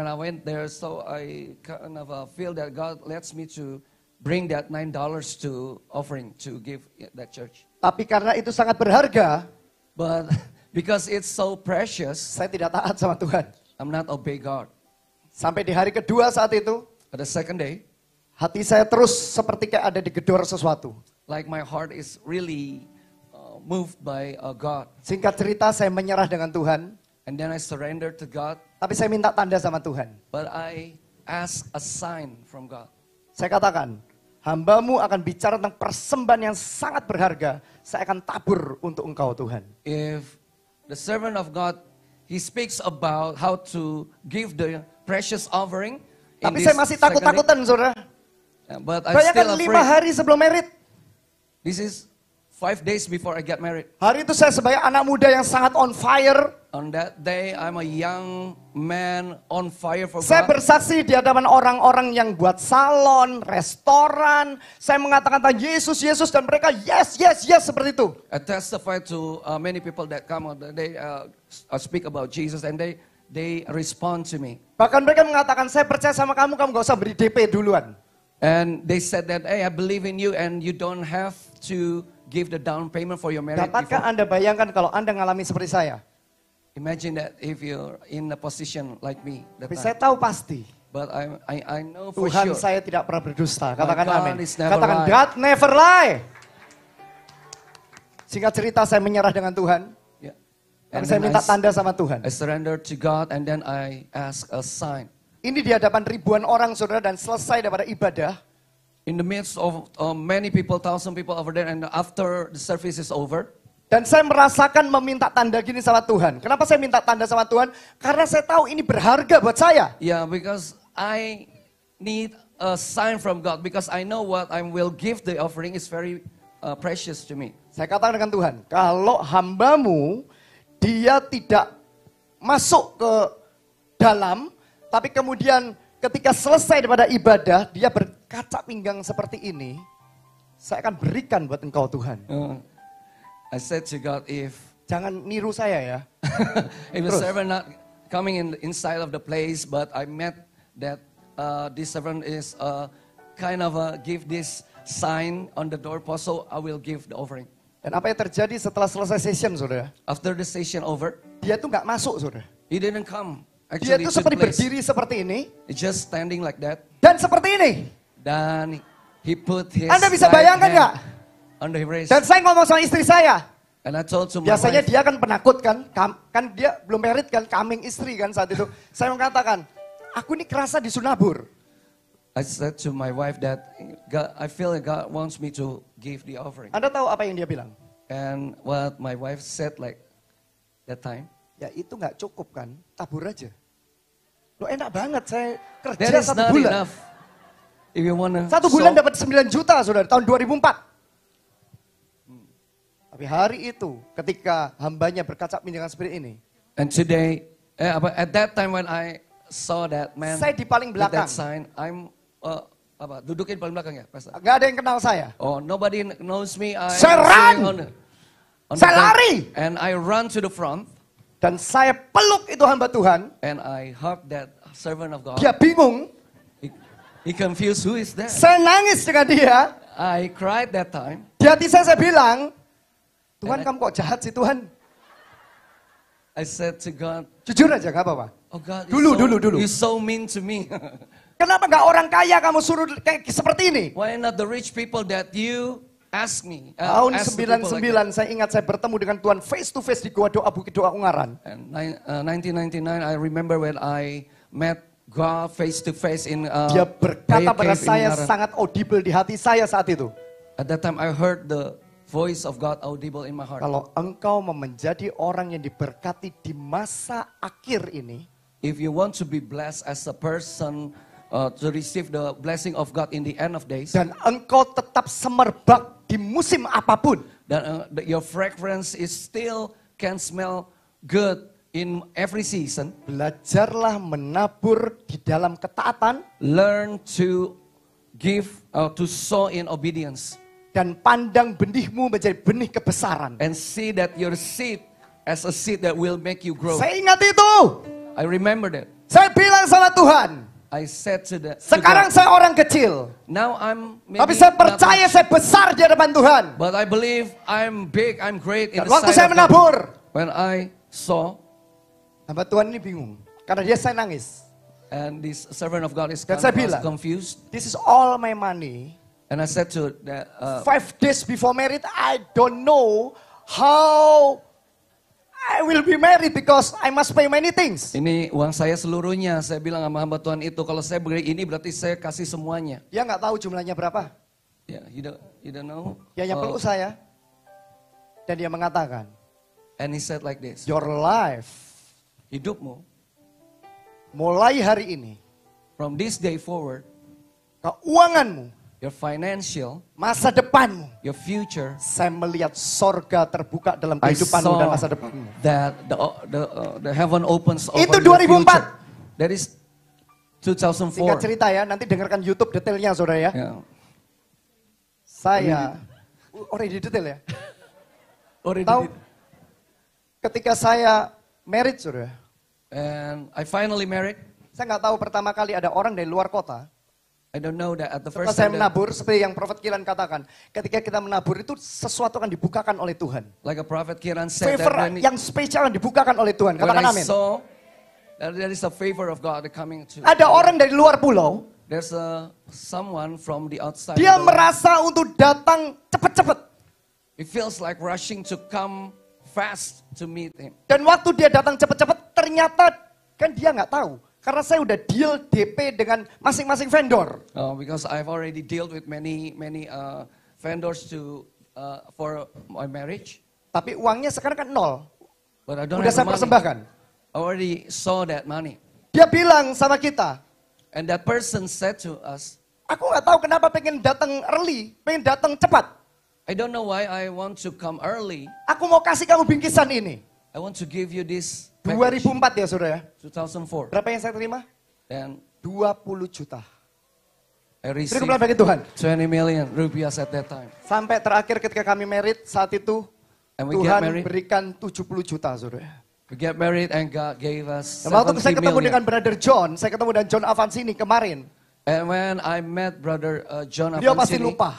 I went there, so I kind of feel that God lets me to bring that $9 to offering to give that church. Tapi karena itu sangat berharga, But because it's so precious, saya tidak taat sama Tuhan. I'm not obey God. Sampai di hari kedua saat itu, At the second day, hati saya terus seperti kayak ada digedor sesuatu. like my heart is really moved by God. Singkat cerita saya menyerah dengan Tuhan, And then I surrendered to God, tapi saya minta tanda sama Tuhan. but I asked a sign from God. Saya katakan, hambamu akan bicara tentang persembahan yang sangat berharga. Saya akan tabur untuk engkau Tuhan. If the servant of God, he speaks about how to give the precious offering. in Tapi this saya masih second day, takut-takutan saudara. But I'm Bayangkan still 5 afraid. hari sebelum merit. This is 5 days before I get married. Hari itu saya sebagai anak muda yang sangat on fire. On that day, I'm a young man on fire for Saya God. bersaksi di hadapan orang-orang yang buat salon, restoran. Saya mengatakan tentang Yesus, Yesus. Dan mereka yes, yes, yes seperti itu. I testify to many people that come out. They speak about Jesus and they respond to me. Bahkan mereka mengatakan, saya percaya sama kamu, kamu gak usah beri DP duluan. And they said that, hey, I believe in you and you don't have to give the down payment for your marriage Dapatkah before. Anda bayangkan kalau Anda ngalami seperti saya? Imagine that if you're in a position like me. That Tapi time. saya tahu pasti. But I know for Tuhan sure. saya tidak pernah berdusta. Katakan God amin. is never Katakan lie. God never lie. Singkat cerita saya menyerah dengan Tuhan. Yeah. Tapi And saya then minta tanda sama Tuhan. I surrendered to God and then I asked a sign. Ini di hadapan ribuan orang saudara dan selesai daripada ibadah. In the midst of many people, 1,000 people over there, and after the service is over, Dan saya merasakan meminta tanda gini sama Tuhan. Kenapa saya minta tanda sama Tuhan? Karena saya tahu ini berharga buat saya. Yeah, because I need a sign from God because I know what I will give the offering is very precious to me. Saya katakan dengan Tuhan, kalau hambamu dia tidak masuk ke dalam, tapi kemudian ketika selesai daripada ibadah, dia berkaca pinggang seperti ini, saya akan berikan buat engkau Tuhan. I said to God, if Jangan niru saya ya. if the servant not coming inside of the place, but I met that this servant is kind of give this sign on the doorpost, so I will give the offering. Dan apa yang terjadi setelah selesai session, saudara? After the session over, Dia tuh nggak masuk, saudara. he didn't come. Dia Actually, tuh to the seperti place. berdiri seperti ini He's just standing like that. dan seperti ini. Dan he put his Anda bisa right bayangkan hand nggak? on the wrist. Dan saya ngomong sama istri saya. And I told to my Biasanya wife, dia kan penakut kan, kan dia belum married kan, coming istri kan saat itu. Saya mengatakan, aku ini kerasa disunabur. I said to my wife that God, I feel like God wants me to give the offering. Anda tahu apa yang dia bilang? And what my wife said like that time, Ya itu nggak cukup kan, tabur aja. Lo enak banget, saya that kerja is 1 not bulan. enough. If you wanna 1 bulan sow, dapat 9 juta saudara, tahun 2004. Tapi hari itu ketika hambanya berkaca pinggang seperti ini. and today, but at that time when I saw that man Saya di paling with belakang. that sign, I'm dudukin paling belakang ya, Pastor? Nggak ada yang kenal saya. Oh, nobody knows me. I'm Saya sitting run! on the Saya back, lari! and I run to the front, Dan saya peluk itu hamba Tuhan. and I hug that servant of God. Dia bingung. He confused, who is that? Saya nangis dengan dia. I cried that time. Di hati saya bilang, Tuhan And I- kamu kok jahat sih Tuhan? I said to God, Jujur aja gak apa-apa. oh God, Dulu. you're so mean to me. Kenapa gak orang kaya kamu suruh kayak seperti ini? Why not the rich people that you ask me? Tahun ask the people like that? 99 saya ingat saya bertemu dengan Tuhan face to face di Gua Doa Bukit Doa Ungaran. And 1999, I remember when I met God face to face in Dia berkata prayer pada cave in saya Ungaran. sangat audible di hati saya saat itu. At that time, I heard the voice of God audible in my heart. Kalau engkau mau menjadi orang yang diberkati di masa akhir ini, If you want to be blessed as a person, to receive the blessing of God in the end of days, dan engkau tetap semerbak di musim apapun, that your fragrance is still can smell good in every season. belajarlah menabur di dalam ketaatan Learn to give, to sow in obedience, dan pandang benihmu menjadi benih kebesaran. and see that your seed as a seed that will make you grow. Saya ingat itu. I remember that. Saya bilang sama Tuhan, I said to sekarang God, saya orang kecil, now I'm tapi maybe saya not percaya much, saya besar di hadapan Tuhan. but I believe I'm big, I'm great in Dan the waktu sight saya of God. menabur, When I saw, hamba Tuhan ini bingung karena dia saya nangis. and this servant of God is Dan kind saya of bilang, confused, This is all my money. and I said to that, 5 days before married, I don't know how I will be married because I must pay many things. ini uang saya seluruhnya. Saya bilang sama hamba Tuhan itu, kalau saya beri ini berarti saya kasih semuanya. Dia nggak tahu jumlahnya berapa. Ya, you don't know. Dia yang peluk saya. Dan dia mengatakan, And he said like this, Your life hidupmu mulai hari ini, from this day forward, keuanganmu, your financial, masa depanmu, your future, saya melihat sorga terbuka dalam I kehidupanmu dan masa saw depanmu. that the heaven opens over Itu your 2004. future. That is Singkat 2004. cerita ya, nanti dengarkan YouTube detailnya saudara ya. Yeah. Saya, already detail ya. Already Tahu, did. ketika saya married saudara, And I finally married. saya nggak tahu pertama kali ada orang dari luar kota. I don't know that at the Setelah first saya time that, menabur, seperti yang Prophet Kiran katakan, ketika kita menabur itu sesuatu akan dibukakan oleh Tuhan. like a prophet Kiran said that Favor when, yang spesial akan dibukakan oleh Tuhan. when Katakan I amin. saw that there is a favor of God coming to, Ada orang dari luar pulau, there's someone from the outside. dia of the land. merasa untuk datang cepat-cepat. It feels like rushing to come fast to meet him. Dan waktu dia datang cepat-cepat, ternyata kan dia nggak tahu. Karena saya udah deal DP dengan masing-masing vendor. Because I've already dealt with many vendors for my marriage. Tapi uangnya sekarang kan nol. But I don't Udah have saya the money. persembahkan. I already saw that money. Dia bilang sama kita, And that person said to us, aku nggak tahu kenapa pengen datang early, pengen datang cepat. I don't know why I want to come early. Aku mau kasih kamu bingkisan ini. I want to give you this package. 2004 ya saudara. 2004. Berapa yang saya terima? And 20 juta. I Beri received kemuliaan bagi Tuhan. 20 million rupiah at that time. Sampai terakhir ketika kami married saat itu, And we Tuhan get married. berikan 70 juta saudara. We get married and God gave us Dan waktu saya 70 ketemu million. dengan Brother John, saya ketemu dengan John Avancini kemarin. And when I met Brother John Beliau pasti Avancini, lupa.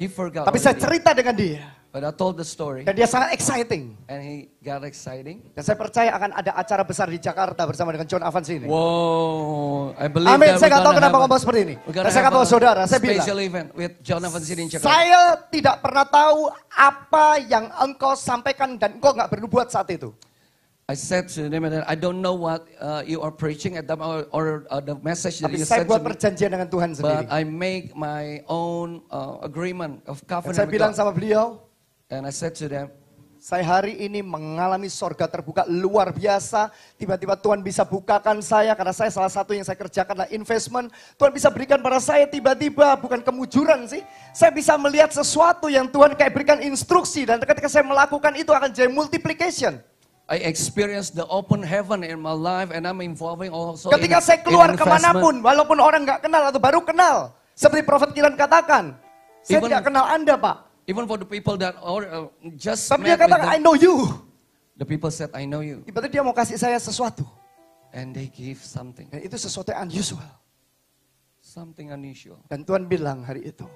he forgot Tapi saya already. cerita dengan dia. But I told the story Dan dia sangat exciting. and he got exciting. Dan saya percaya akan ada acara besar di Jakarta bersama dengan John Avancini. Wow, I believe Amin, that saya we're nggak tahu gonna kenapa have a- ngomong seperti ini. we're Dan gonna saya have katakan a saudara, saya bilang. special event with John Avancini in Jakarta. Saya tidak pernah tahu apa yang engkau sampaikan dan engkau nggak bernubuat saat itu. I said to them that I don't know what you are preaching at the, or the message that Tapi you saya said to buat me, perjanjian dengan Tuhan sendiri. but I make my own agreement of Dan covenant saya with bilang God. sama beliau, And I said to them, saya hari ini mengalami sorga terbuka luar biasa. Tiba-tiba Tuhan bisa bukakan saya karena saya salah satu yang saya kerjakan adalah investment. Tuhan bisa berikan pada saya tiba-tiba, bukan kemujuran sih. Saya bisa melihat sesuatu yang Tuhan kayak berikan instruksi. Dan ketika saya melakukan itu akan jadi multiplication. I experienced the open heaven in my life and I'm involving also Ketika saya in keluar investment. kemanapun, walaupun orang nggak kenal atau baru kenal. Seperti Prophet Kiran katakan, saya Even- tidak kenal Anda Pak. Even for the people that just Tapi dia met with katakan, I them, know you. the people said, I know you. Tiba-tiba dia mau kasih saya sesuatu. And they give something, Dan itu sesuatu yang unusual. something unusual. Dan Tuhan bilang hari itu,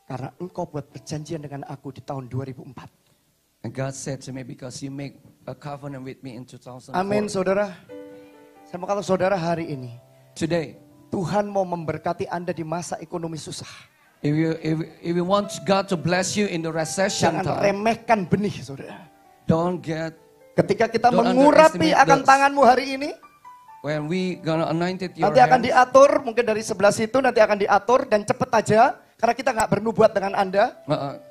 karena engkau buat perjanjian dengan aku di tahun 2004. And God said to me, because you make a covenant with me in 2004. Amin saudara. Saya mau kata saudara hari ini, Today, Tuhan mau memberkati Anda di masa ekonomi susah. if you want God to bless you in the recession Jangan time, remehkan benih saudara. don't get, Ketika kita Don't mengurapi underestimate akan the- tanganmu hari ini, when we gonna anoint it your nanti akan hands, diatur, mungkin dari sebelah situ nanti akan diatur dan cepet aja. Karena kita nggak bernubuat dengan Anda.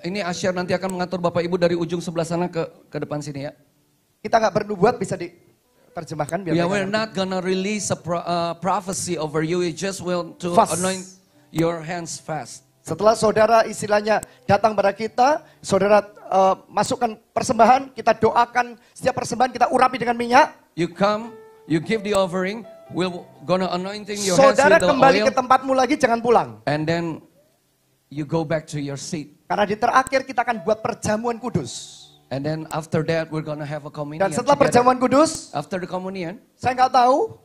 ini Asyar nanti akan mengatur Bapak Ibu dari ujung sebelah sana ke depan sini ya. Kita nggak bernubuat bisa diterjemahkan biar Yeah, mereka we're ngerti. not gonna release a prophecy over you. We just will to Fast. anoint your hands fast. Setelah saudara istilahnya datang pada kita, saudara masukkan persembahan, kita doakan setiap persembahan kita urapi dengan minyak. You come, you give the offering. We're gonna anointing your hands Saudara with the kembali oil, ke tempatmu lagi, jangan pulang. and then you go back to your seat. Karena di terakhir kita akan buat perjamuan kudus. And then after that, we're gonna have a communion. Dan setelah together. perjamuan kudus, After the communion, saya nggak tahu,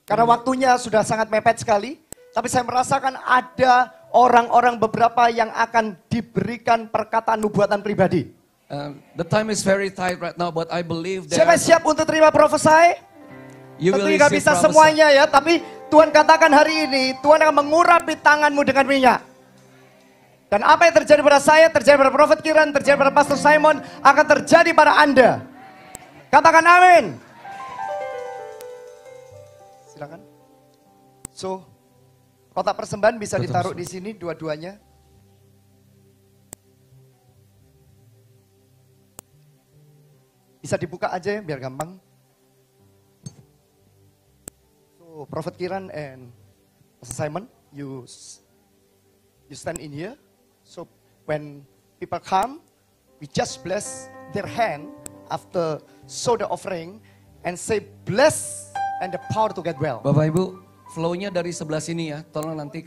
karena waktunya sudah sangat mepet sekali. Tapi saya merasakan ada orang-orang beberapa yang akan diberikan perkataan nubuatan pribadi. the time is very tight right now, but I believe that Siapa siap untuk terima profesi? you will Tentu nggak receive bisa prophecy. semuanya ya, tapi Tuhan katakan hari ini, Tuhan akan mengurapi tanganmu dengan minyak. Dan apa yang terjadi pada saya, terjadi pada Prophet Kiran, terjadi pada Pastor Simon, akan terjadi pada Anda. Katakan amin. Silakan. So, kotak persembahan bisa Betul, ditaruh Mas. di sini dua-duanya. Bisa dibuka aja ya, biar gampang. So, Prophet Kiran and Pastor Simon, you stand in here. So, when people come, we just bless their hand after sow the offering and say bless and the power to get well. Bapak Ibu, flow-nya dari sebelah sini ya. Tolong nanti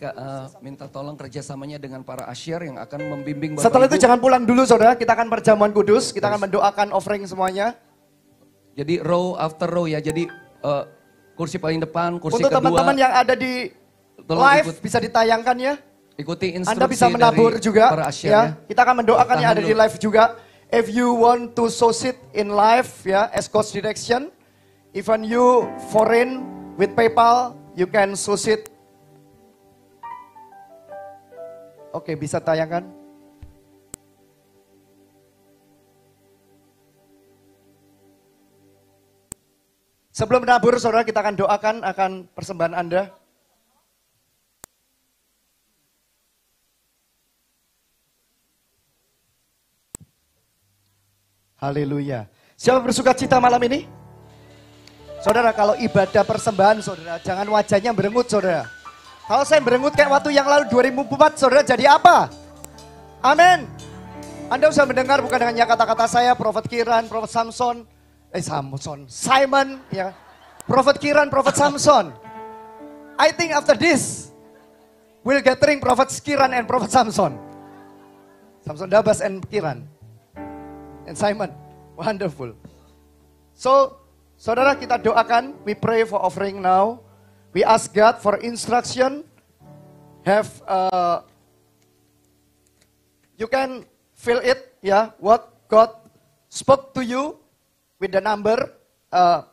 minta tolong kerjasamanya dengan para asyir yang akan membimbing Bapak Setelah Ibu. itu jangan pulang dulu saudara, kita akan perjamuan kudus, kita akan mendoakan offering semuanya. Jadi row after row ya. Jadi kursi paling depan, kursi Untuk kedua. teman-teman yang ada di Tolong live ikut. bisa ditayangkan ya. Ikuti instruksi Anda bisa menabur dari juga para asyir ya. ya. Kita akan mendoakan yang Tahan ada di dulu. live juga. If you want to sow seed in live ya, as God's direction. Even you foreign with PayPal, you can sow seed. Oke, bisa tayangkan. Sebelum menabur, saudara, kita akan doakan akan persembahan Anda. Haleluya. Siapa bersuka cita malam ini? Saudara, kalau ibadah persembahan, saudara, jangan wajahnya berengut, saudara. Kalau saya berengut kayak waktu yang lalu 2004, saudara, jadi apa? Amin. Anda bisa mendengar bukan hanya kata-kata saya, Prophet Kiran, Prophet Simon, ya. Prophet Kiran, Prophet Samson. I think after this, we'll gathering Prophet Kiran and Prophet Samson. Samson Dabas and Kiran. And Simon. Wonderful. So, saudara, kita doakan. We pray for offering now. We ask God for instruction. You can feel it, ya, what God spoke to you with the number.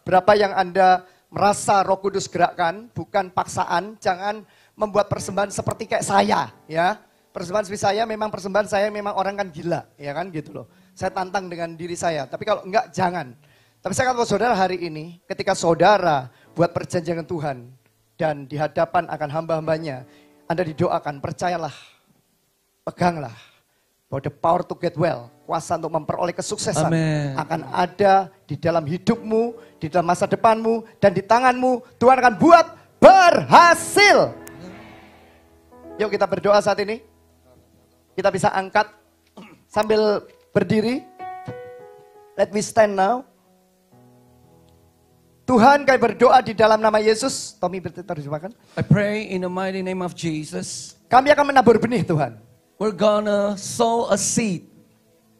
Berapa yang Anda merasa Roh Kudus gerakkan, bukan paksaan. Jangan membuat persembahan seperti kayak saya, ya. Persembahan seperti saya, persembahan saya memang orang kan gila, ya kan gitu loh. Saya tantang dengan diri saya, tapi kalau enggak jangan. Tapi saya kata saudara hari ini, ketika saudara buat perjanjian dengan Tuhan dan di hadapan akan hamba-hambanya, Anda didoakan, percayalah, peganglah, bahwa the power to get well, kuasa untuk memperoleh kesuksesan akan ada di dalam hidupmu, di dalam masa depanmu, dan di tanganmu. Tuhan akan buat berhasil. Yuk kita berdoa saat ini. Kita bisa angkat sambil berdiri. Let me stand now. Tuhan, kami berdoa di dalam nama Yesus. Tommy terjemahkan. I pray in the mighty name of Jesus. Kami akan menabur benih, Tuhan. We're gonna sow a seed.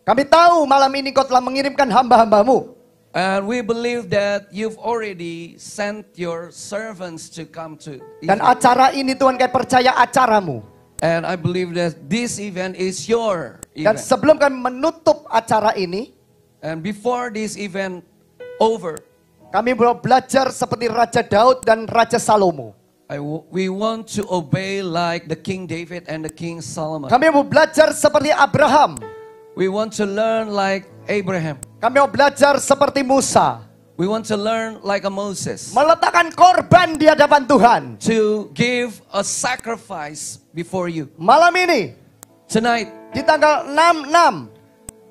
Kami tahu malam ini Kau telah mengirimkan hamba-hambamu. And we believe that you've already sent your servants to come to. Dan acara ini Tuhan, kami percaya acaramu. And I believe that this event is your Dan event. sebelum kami menutup acara ini, And before this event over, kami mau belajar seperti Raja Daud dan Raja Salomo. we want to obey like the King David and the King Solomon. Kami mau belajar seperti Abraham. We want to learn like Abraham. Kami mau belajar seperti Musa. We want to learn like a Moses. Meletakkan korban di hadapan Tuhan. To give a sacrifice before you. Malam ini, Tonight, di tanggal 6/6,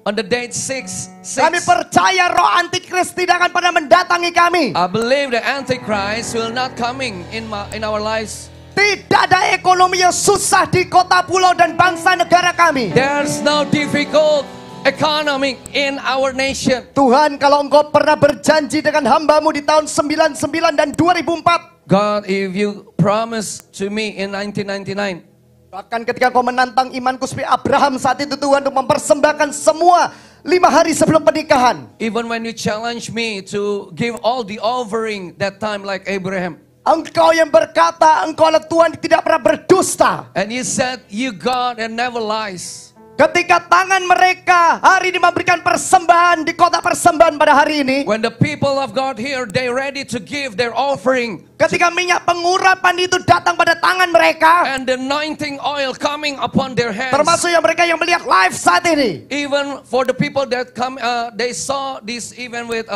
on the date 6, kami percaya roh antikris tidak akan pernah mendatangi kami. I believe the Antichrist will not coming in our lives. Tidak ada ekonomi yang susah di kota, pulau, dan bangsa negara kami. There's no difficult economy in our nation. Tuhan, kalau Engkau pernah berjanji dengan hambamu di tahun 99 dan 2004. God, if you promised to me in 1999. Bahkan ketika Kau menantang imanku seperti Abraham saat itu, Tuhan, untuk mempersembahkan semua 5 hari sebelum pernikahan. Even when you challenge me to give all the offering that time like Abraham. Engkau yang berkata, Engkau adalah Tuhan yang tidak pernah berdusta. And you said, you God and never lies. Ketika tangan mereka hari ini memberikan persembahan di kota persembahan pada hari ini. When the people of God here, they ready to give their offering. Ketika minyak pengurapan itu datang pada tangan mereka. And the anointing oil coming upon their hands. Termasuk yang mereka yang melihat live saat ini. Even for the people that come, they saw this even with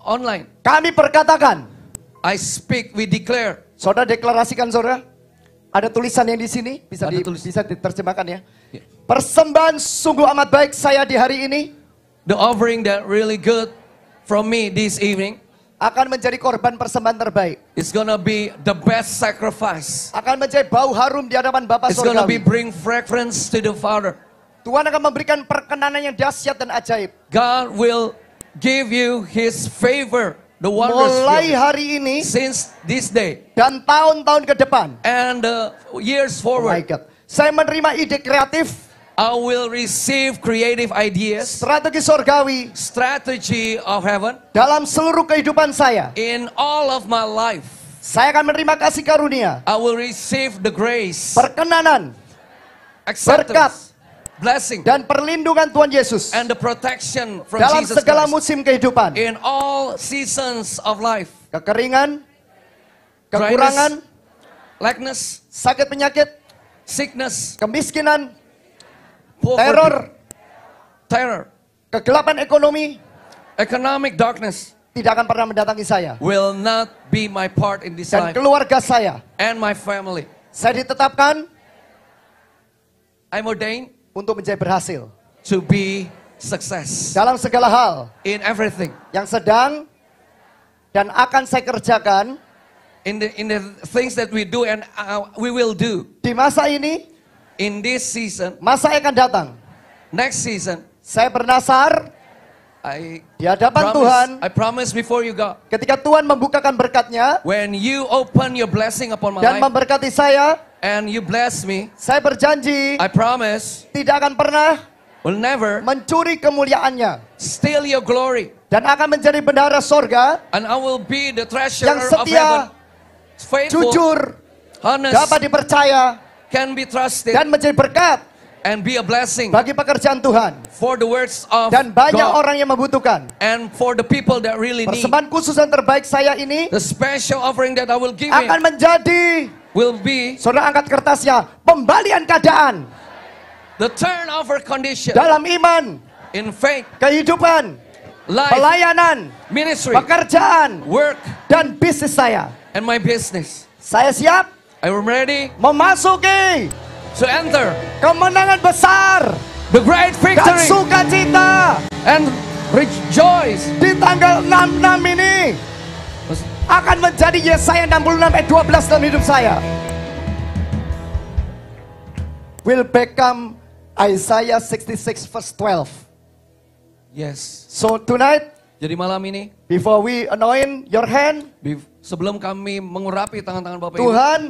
online. Kami perkatakan. I speak, we declare. Saudara deklarasikan, saudara. Ada tulisan yang di sini, bisa diterjemahkan ya. Yeah. Persembahan sungguh amat baik saya di hari ini. The offering that really good from me this evening. Akan menjadi korban persembahan terbaik. It's gonna be the best sacrifice. Akan menjadi bau harum di hadapan Bapa It's gonna be Surgawi. bring fragrance to the Father. Tuhan akan memberikan perkenanan yang dahsyat dan ajaib. God will give you His favor. The wonders Mulai hari ini since this day dan tahun-tahun ke depan. and years Oh my forward, God. Saya menerima ide kreatif, I will receive creative ideas, strategi surgawi strategy of heaven dalam seluruh kehidupan saya. in all of my life. Saya akan menerima kasih karunia, I will receive the grace, perkenanan, acceptance, blessing, dan perlindungan Tuhan Yesus and the protection from dalam Jesus segala Christ musim kehidupan. in all seasons of life. Kekeringan, kekurangan, Lackness, sakit penyakit, sickness, kemiskinan, poverty, terror, kegelapan ekonomi economic darkness tidak akan pernah mendatangi saya will not be my part in this dan life keluarga saya. and my family. Saya ditetapkan I'm ordained untuk menjadi berhasil. to be success dalam segala hal in everything. yang sedang dan akan saya kerjakan In the things that we do and we will do di masa ini, in this season, masa yang akan datang. next season. Saya bernasar di hadapan Tuhan. I promise before you go, Ketika Tuhan membukakan berkat-Nya when you open your blessing upon my dan life memberkati saya, and you bless me, saya berjanji I promise tidak akan pernah will never mencuri kemuliaannya steal your glory, dan akan menjadi bendahara sorga and I will be the treasurer yang of setia, heaven, faithful, jujur, honest, dapat dipercaya can be trusted, dan menjadi berkat and be a blessing bagi pekerjaan Tuhan. for the words of Dan banyak God orang yang membutuhkan. and for the people that really need. Persembahan khusus yang terbaik saya ini The special offering that I will give akan you menjadi, will be saudara angkat kertasnya, pembalian keadaan the turnover condition dalam iman, in faith, kehidupan, life, pelayanan, ministry, pekerjaan, work, dan bisnis saya. and my business. Saya siap I am ready memasuki to enter kemenangan besar the great dan victory sukacita and rejoice. di tanggal 66 ini akan menjadi Yesaya 66 ayat 12 dalam hidup saya. Will become Isaiah 66 verse 12. Yes. So tonight, Jadi malam ini, before we anoint your hand, sebelum kami mengurapi tangan-tangan Bapak Ibu, Tuhan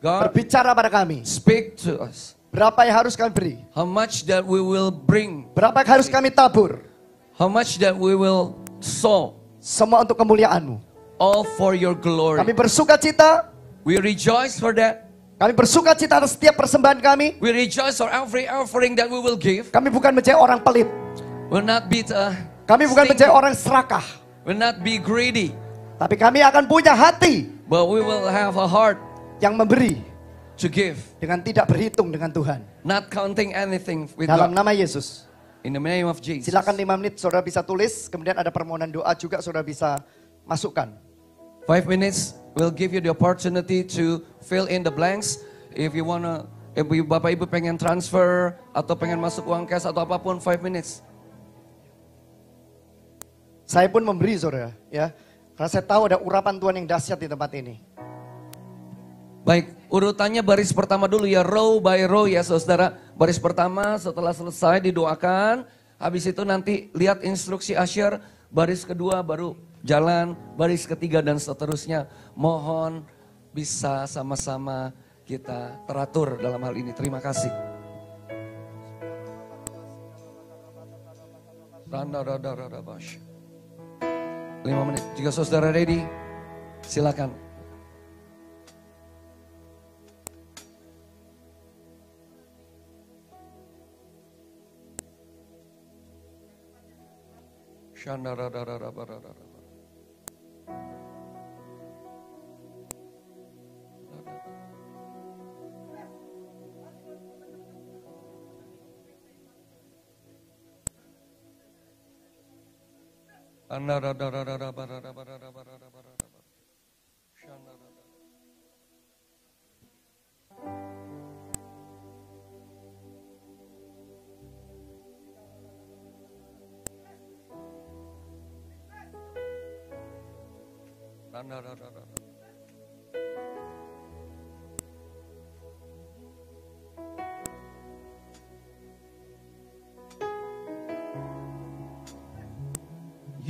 God berbicara pada kami. speak to us. Berapa yang harus kami beri? How much that we will bring, Berapa yang harus kami tabur? how much that we will sow, Semua untuk kemuliaan-Mu. all for your glory. Kami bersuka cita. We rejoice for that. Kami bersuka cita atas setiap persembahan kami. We rejoice for every offering that we will give. Kami bukan menjadi orang pelit. Will not be Kami bukan stingy, menjadi orang serakah. will not be greedy, Tapi kami akan punya hati but we will have a heart yang memberi to give, dengan tidak berhitung dengan Tuhan. not counting anything with Dalam God. nama Yesus. In the name of Jesus. Silakan 5 menit saudara bisa tulis. Kemudian ada permohonan doa juga saudara bisa masukkan. 5 minutes will give you the opportunity to fill in the blanks. If you wanna, if Bapak Ibu pengen transfer atau pengen masuk uang cash atau apapun, 5 minutes. Saya pun memberi saudara, ya. Karena saya tahu ada urapan Tuhan yang dahsyat di tempat ini. Baik, urutannya baris pertama dulu ya, row by row ya saudara. Baris pertama setelah selesai didoakan, habis itu nanti lihat instruksi usher, baris kedua baru jalan, baris ketiga dan seterusnya. Mohon bisa sama-sama kita teratur dalam hal ini. Terima kasih. 5 menit. Jika saudara ready, silakan.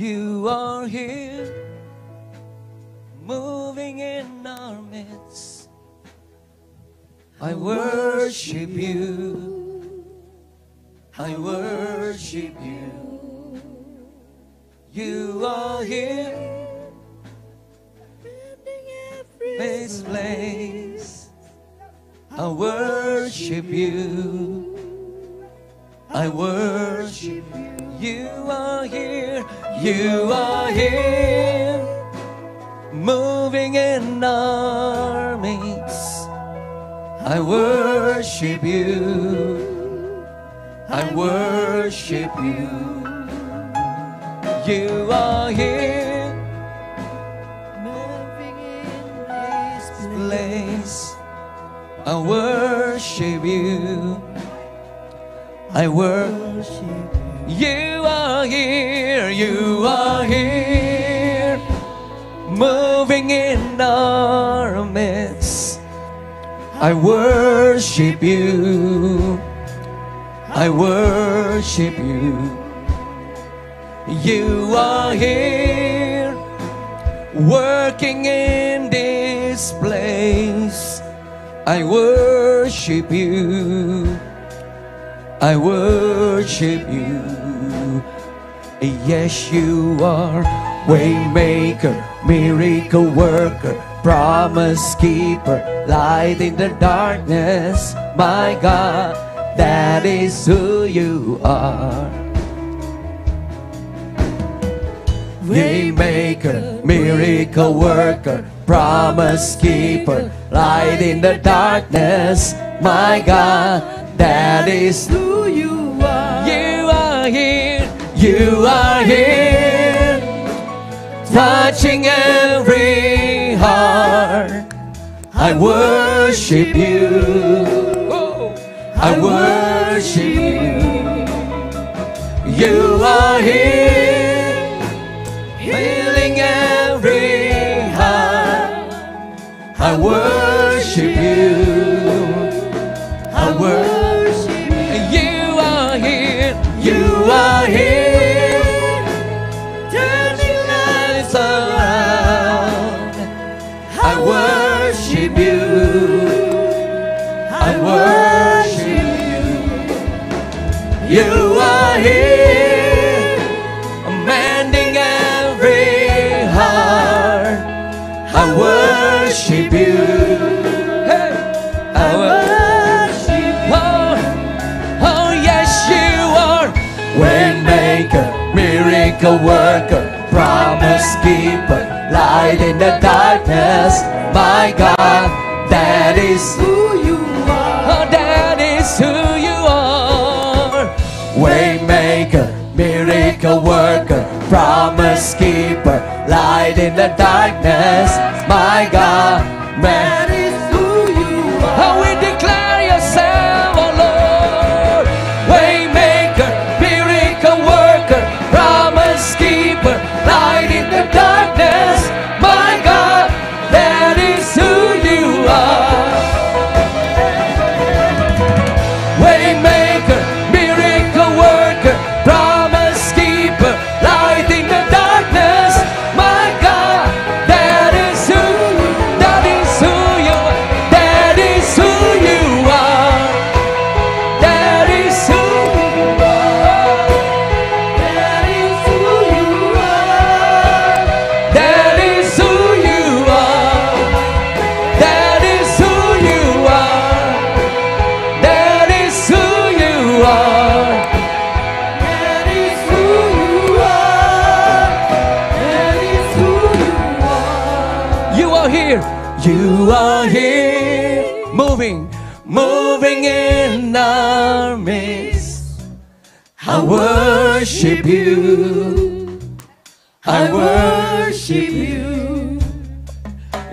You are here, moving in our midst. I worship you. I worship you. You are here, this place. I worship you. I worship you. You are here. You are here, moving in our midst. I worship you. I worship you. You are here, moving in this place. I worship you. I worship you. You are here, you are here, moving in our midst. I worship you, I worship you. You are here, working in this place. I worship you, I worship you. Yes, you are waymaker, miracle worker, promise keeper, light in the darkness. My God, that is who you are. Waymaker, miracle worker, promise keeper, light in the darkness. My God, that is who you are. You are here, you are here, touching every heart. I worship you, I worship you. You are here, healing every heart. I worship you, I worship you. You are here, you are here, turning lives around. I worship you, I worship you. You are here, mending every heart. I worship you, hey, I worship you. Oh, oh yes you are, waymaker, miracle worker, promise keeper, light in the darkness. My God, that is who you are. Oh, that is who you are. Waymaker, miracle worker, promise keeper, light in the darkness. My God, that is who you are. Oh, we declare yourself, oh Lord. Waymaker, miracle worker, promise keeper, light in the darkness. My God, that is who you are. Waymaker, miracle worker, promise keeper, light in the darkness. My God, that is who you are. That is who you are. That is who you are. That is who you are. That is who you are. That is who you are. That is who you are. That is who you are. That is who you are. You are here. You are here, moving in our midst. I worship you, I worship you.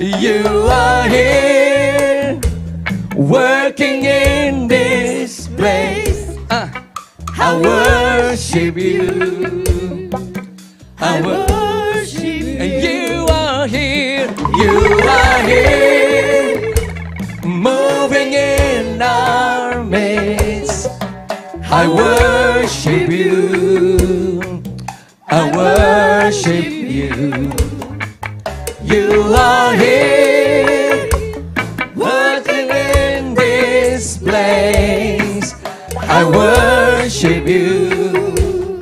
You are here, working in this place. I worship you, I worship you. You are here, you are here, moving in our midst. I worship you, I worship you. You are here, working in this place. I worship you,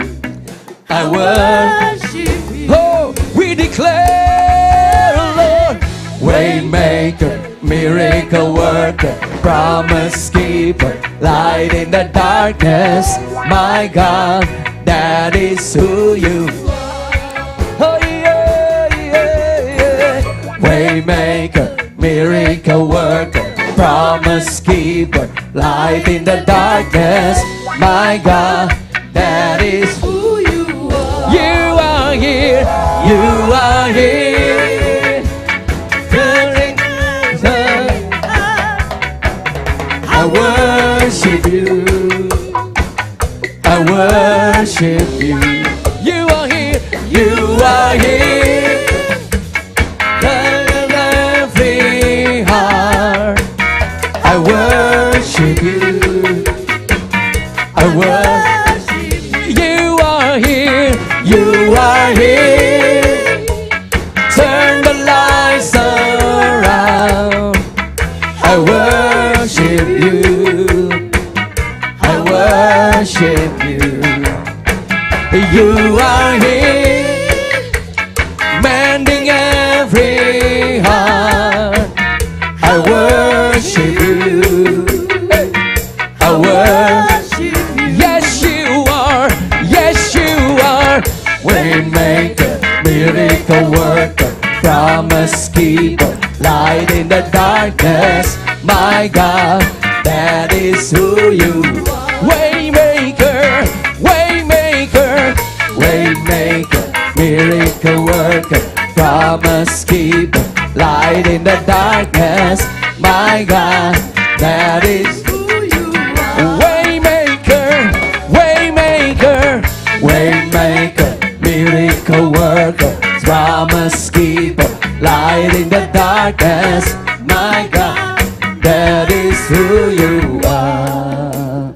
I worship you. Oh, we declare, Lord, waymaker, miracle worker, promise keeper, light in the darkness. My God, that is who you are. Oh yeah, yeah, yeah. Waymaker, miracle worker, promise keeper, light in the darkness. My God, that is who you are. You are here, you are here, turning us around. I worship you, I worship worship you. You are here, you are here. In every heart, I worship you. I worship you. You are here, you are here. Turn the lights around. I worship you. I worship you. You are here, mending every heart. I worship you. I worship you. Yes, you are. Yes, you are. Waymaker, miracle worker, promise keeper, light in the darkness. My God, that is who you are. Waymaker, waymaker, waymaker, miracle worker, promise keeper, light in the darkness. My God, that is who you are. Waymaker, waymaker, waymaker, miracle worker, promise keeper, light in the darkness. My God, that is who you are.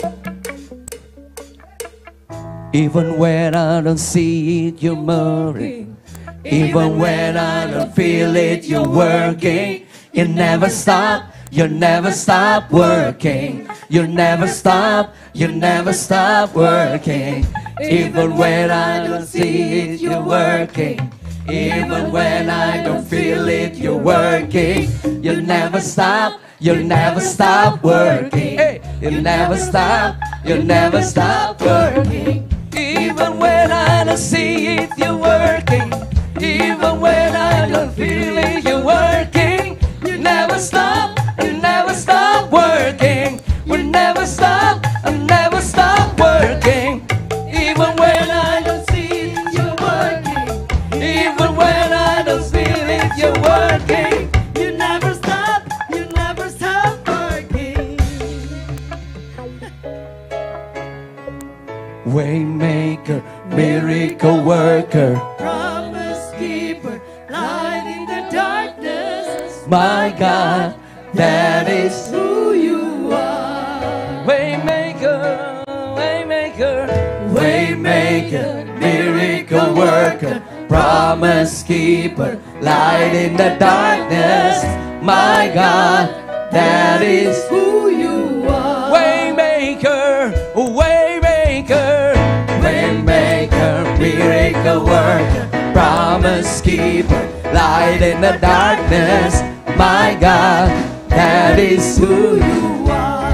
Even when I don't see it, you're moving. Even when I don't feel it, you're working. You never stop, you never stop working. You never stop, you never stop working. Even when I don't see it, you're working. Even when I don't feel it, you're working. You never stop, you never stop working. You never stop, you never stop working. Even when I don't see it, you're working. Even when I don't feel it, you're working. You never stop, you never stop working. We never stop, I never stop working. Even when I don't see it, you're working. Even when I don't feel it, you're working. You never stop working. Waymaker, miracle worker, promise keeper, light in the darkness. My God, that is who you are. Waymaker, waymaker, waymaker, miracle worker, promise keeper, light in the darkness. My God, that is who you are. Waymaker, waymaker, waymaker, miracle worker, promise keeper, light in the darkness. My God, that is who you are.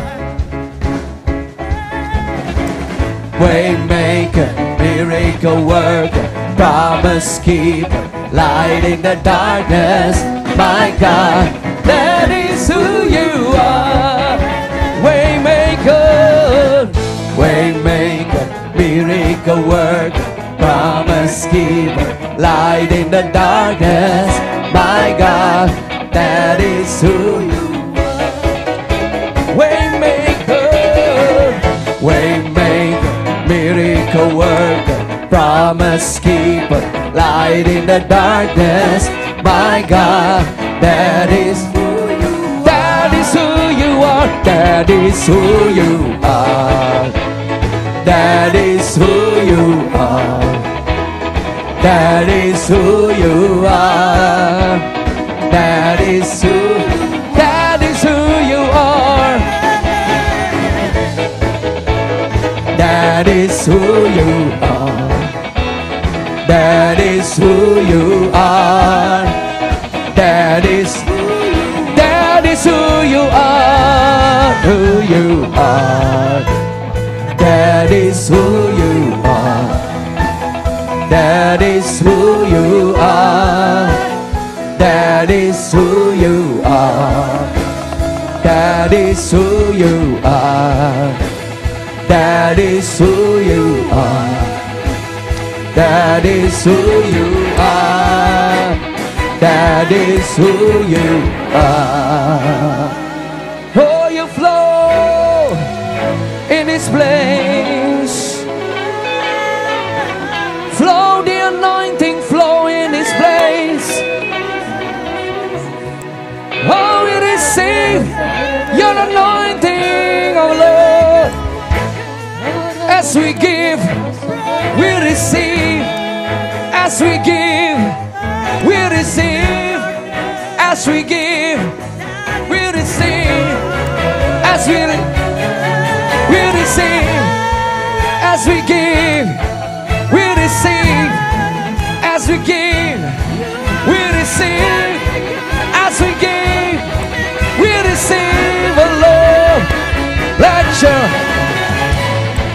Waymaker, miracle worker, promise keeper, light in the darkness. My God, that is who you are. Waymaker, waymaker, miracle worker, promise keeper, light in the darkness. My God, that is who you are. Waymaker, waymaker, miracle worker, promise keeper, light in the darkness. My God, that is who you are. That is who you are. That is who you are. That is who you are. That is who you are. That is who. That is who you are. That is who you are. That is who you are. That is who you are. Who you are. That is who you are. That is who you are. That is who you are. That is who you are. That is who you are. That is who you are. That is who you are. Oh, you flow in this place. As we give, we receive. As we give, we receive. As we give, we receive. As we receive. As we give, we receive. As we give, we receive. As we give, we receive. Oh Lord, let your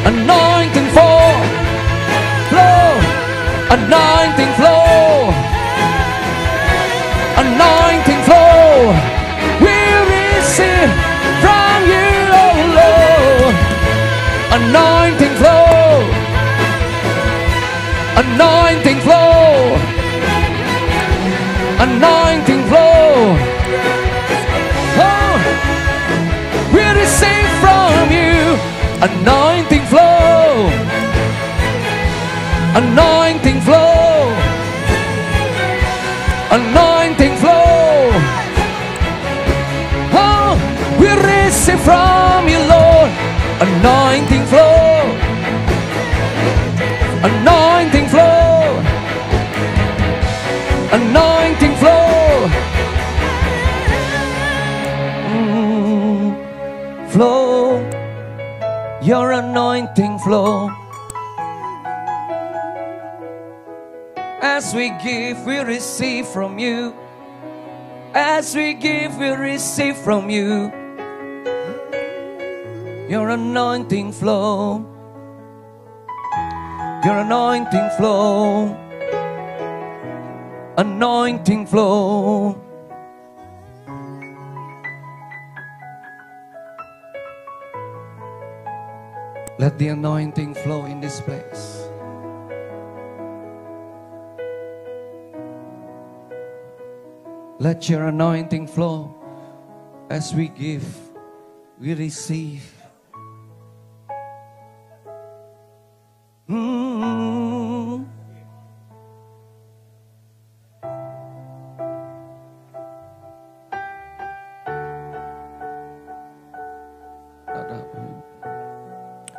anointing flow. Anointing flow. Anointing flow. We receive from you, oh Lord. Anointing flow. Anointing flow. Anointing flow. Oh, we receive from you. Anointing flow. Anointing flow. Anointing flow. Oh, we receive from you, Lord. Anointing flow. Anointing flow. Anointing flow. Flow. Your anointing flow. As we give, we receive from you. As we give, we receive from you. Your anointing flow. Your anointing flow. Anointing flow. Let the anointing flow in this place. Let your anointing flow. As we give, we receive.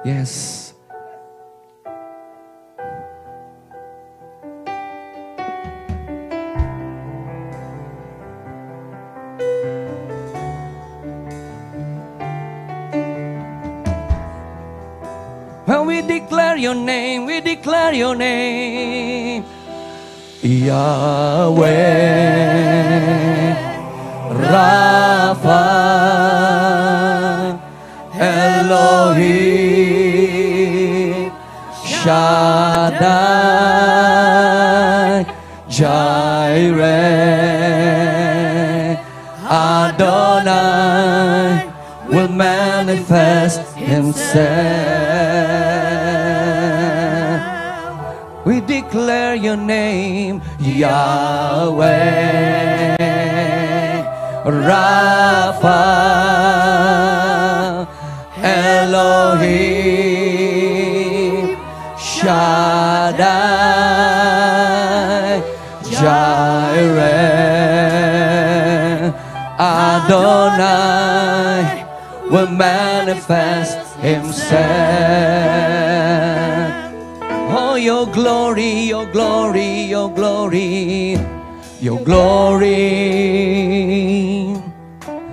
Yes. When we declare your name, we declare your name. Yahweh, Rapha, Elohim, Shaddai, Jireh, Adonai will manifest himself. We declare your name, Yahweh, Rapha, Elohim, Shaddai, Jireh, Adonai will manifest himself. Oh, your glory, your glory, your glory, your glory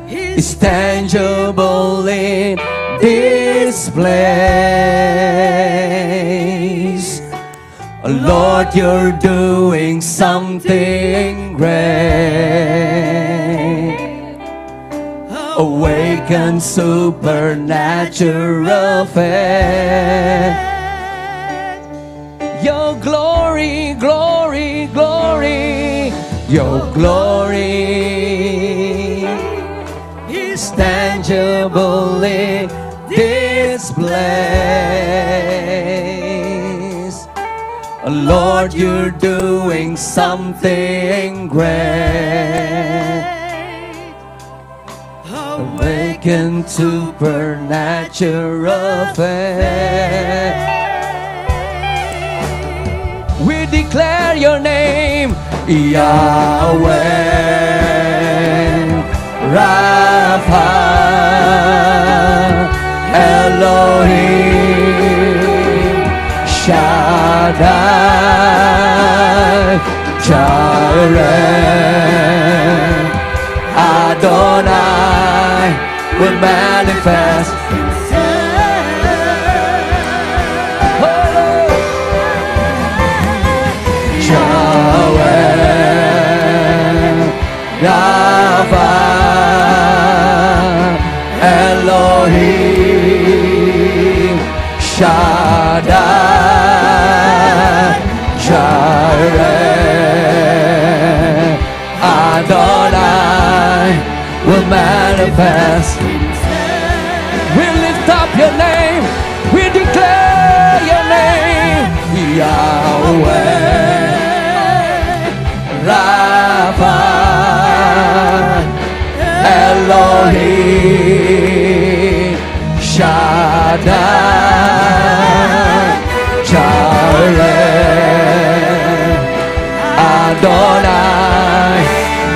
is tangible in this place. Lord, you're doing something great. Awaken supernatural faith. Your glory, glory, glory, your glory is tangible in this place. Lord, you're doing something great. Awaken supernatural faith. We declare your name, Yahweh, Rapha, Elohim, Jireh, Adonai will manifest. Yahweh, Yahweh, Elohim, Shaddai, Jireh, Adonai will manifest. We lift up your name, we declare your name, Yahweh, Rapha, Elohim, Shaddai, Jireh, Adonai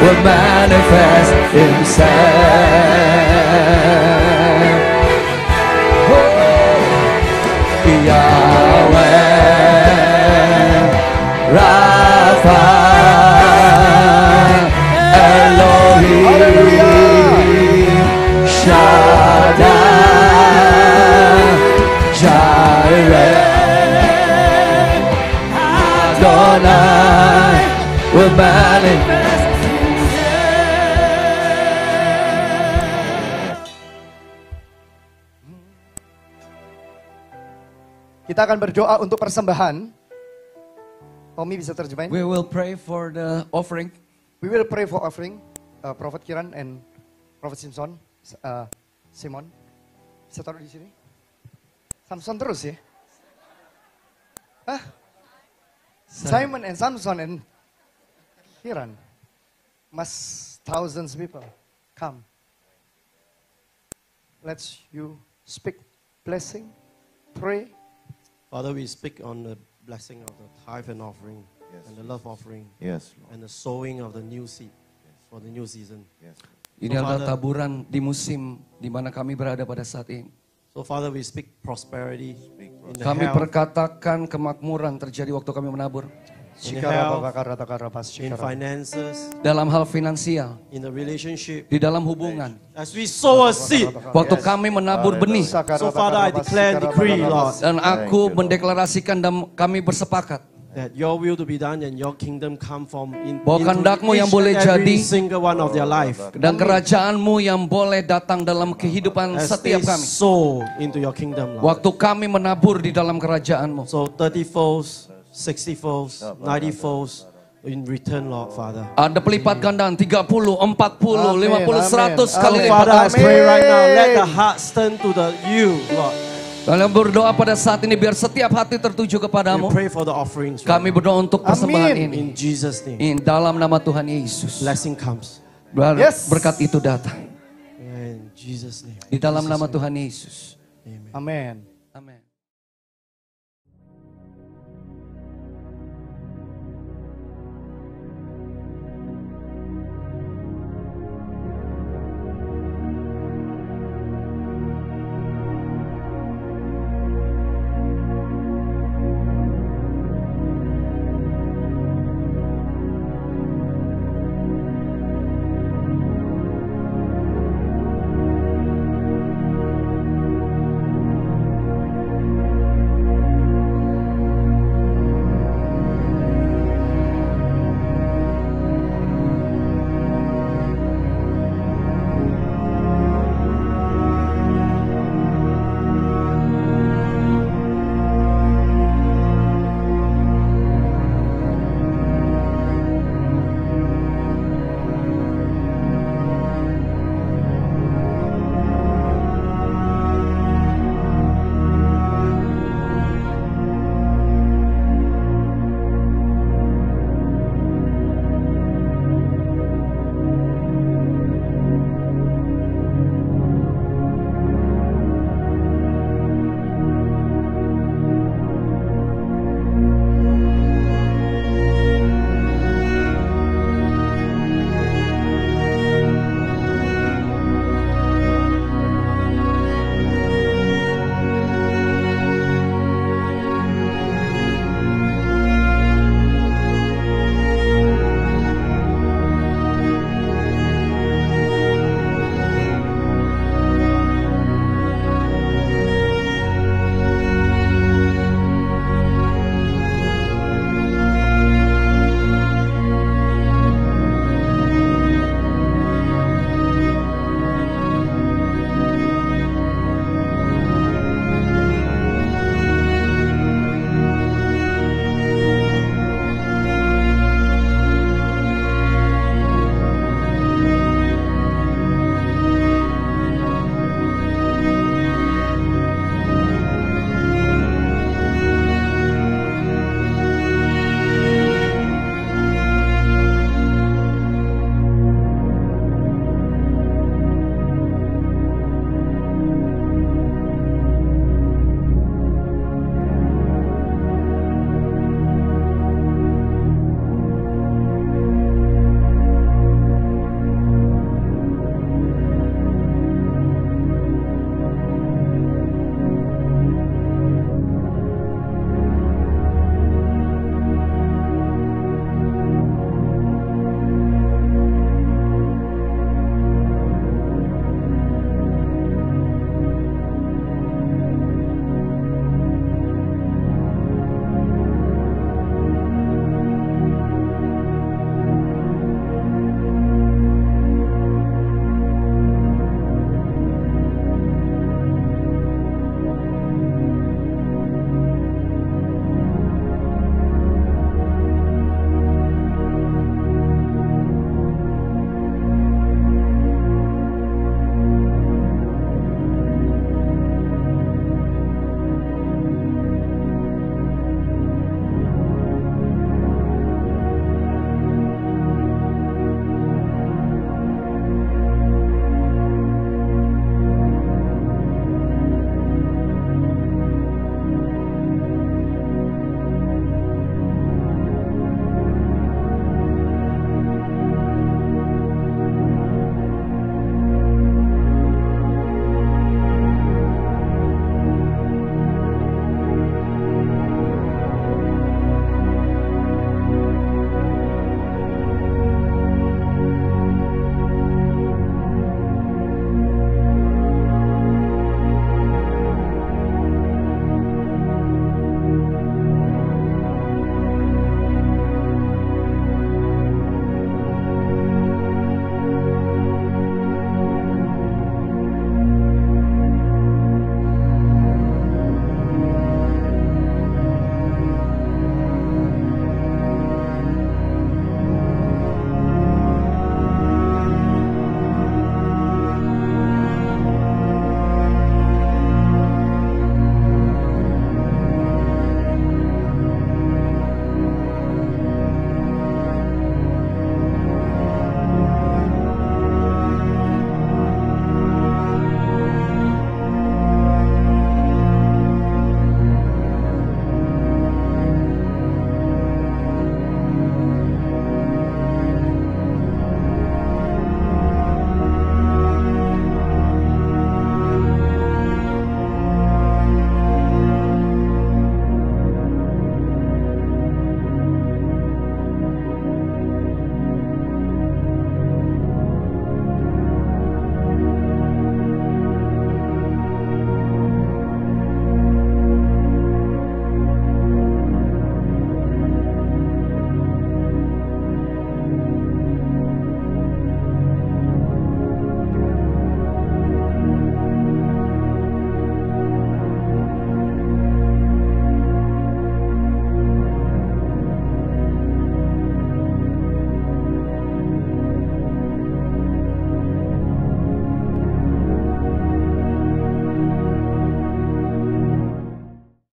will manifest himself. Yahweh, Rapha, Elohim, Shaddai, Jireh, Adonai will manifest. Kita akan berdoa untuk persembahan. Tommy bisa terjemahin? We will pray for the offering. We will pray for offering. Prophet Kiran and Prophet Simson. Simon. Bisa taruh di sini? Samson terus ya? Hah? Simon and Samson and Kiran. Must thousands people come. Let's you speak blessing, pray. Father, we speak on the blessing of the tithe and offering, and the love offering, Yes, Lord. and the sowing of the new seed for the new season. Yes. Ini adalah taburan di musim di mana kami berada pada saat ini. So Father, we speak prosperity in the Kami health, perkatakan kemakmuran terjadi waktu kami menabur. in finances, Dalam hal finansial, in the relationship. di dalam hubungan. As we sow a seed, Waktu kami menabur benih. so Father, I declare and decree, Lord, Dan aku mendeklarasikan dan kami bersepakat. that your will to be done and your kingdom come from Bahwa into kehendak-Mu yang each boleh and every jadi, single one of their life. Dan kerajaan-Mu yang boleh datang dalam kehidupan As they setiap kami. sow into your kingdom, Lord. Waktu kami menabur di dalam kerajaan-Mu. So 30 folds, 60 folds, 90 folds in return, Lord Father. Ada pelipat gandaan 30, 40, 50, 100 kali Oh, Father, I lipat. pray right now, let the hearts turn to the you, Lord. Kalian berdoa pada saat ini biar setiap hati tertuju We kepadamu. pray for the offerings. Kami berdoa untuk persembahan ini. In Jesus' name. In dalam nama Tuhan Yesus. Blessing comes. Yes. Berkat itu datang. In Jesus' name. Di dalam nama Tuhan Yesus. Amen. Amen. Amin.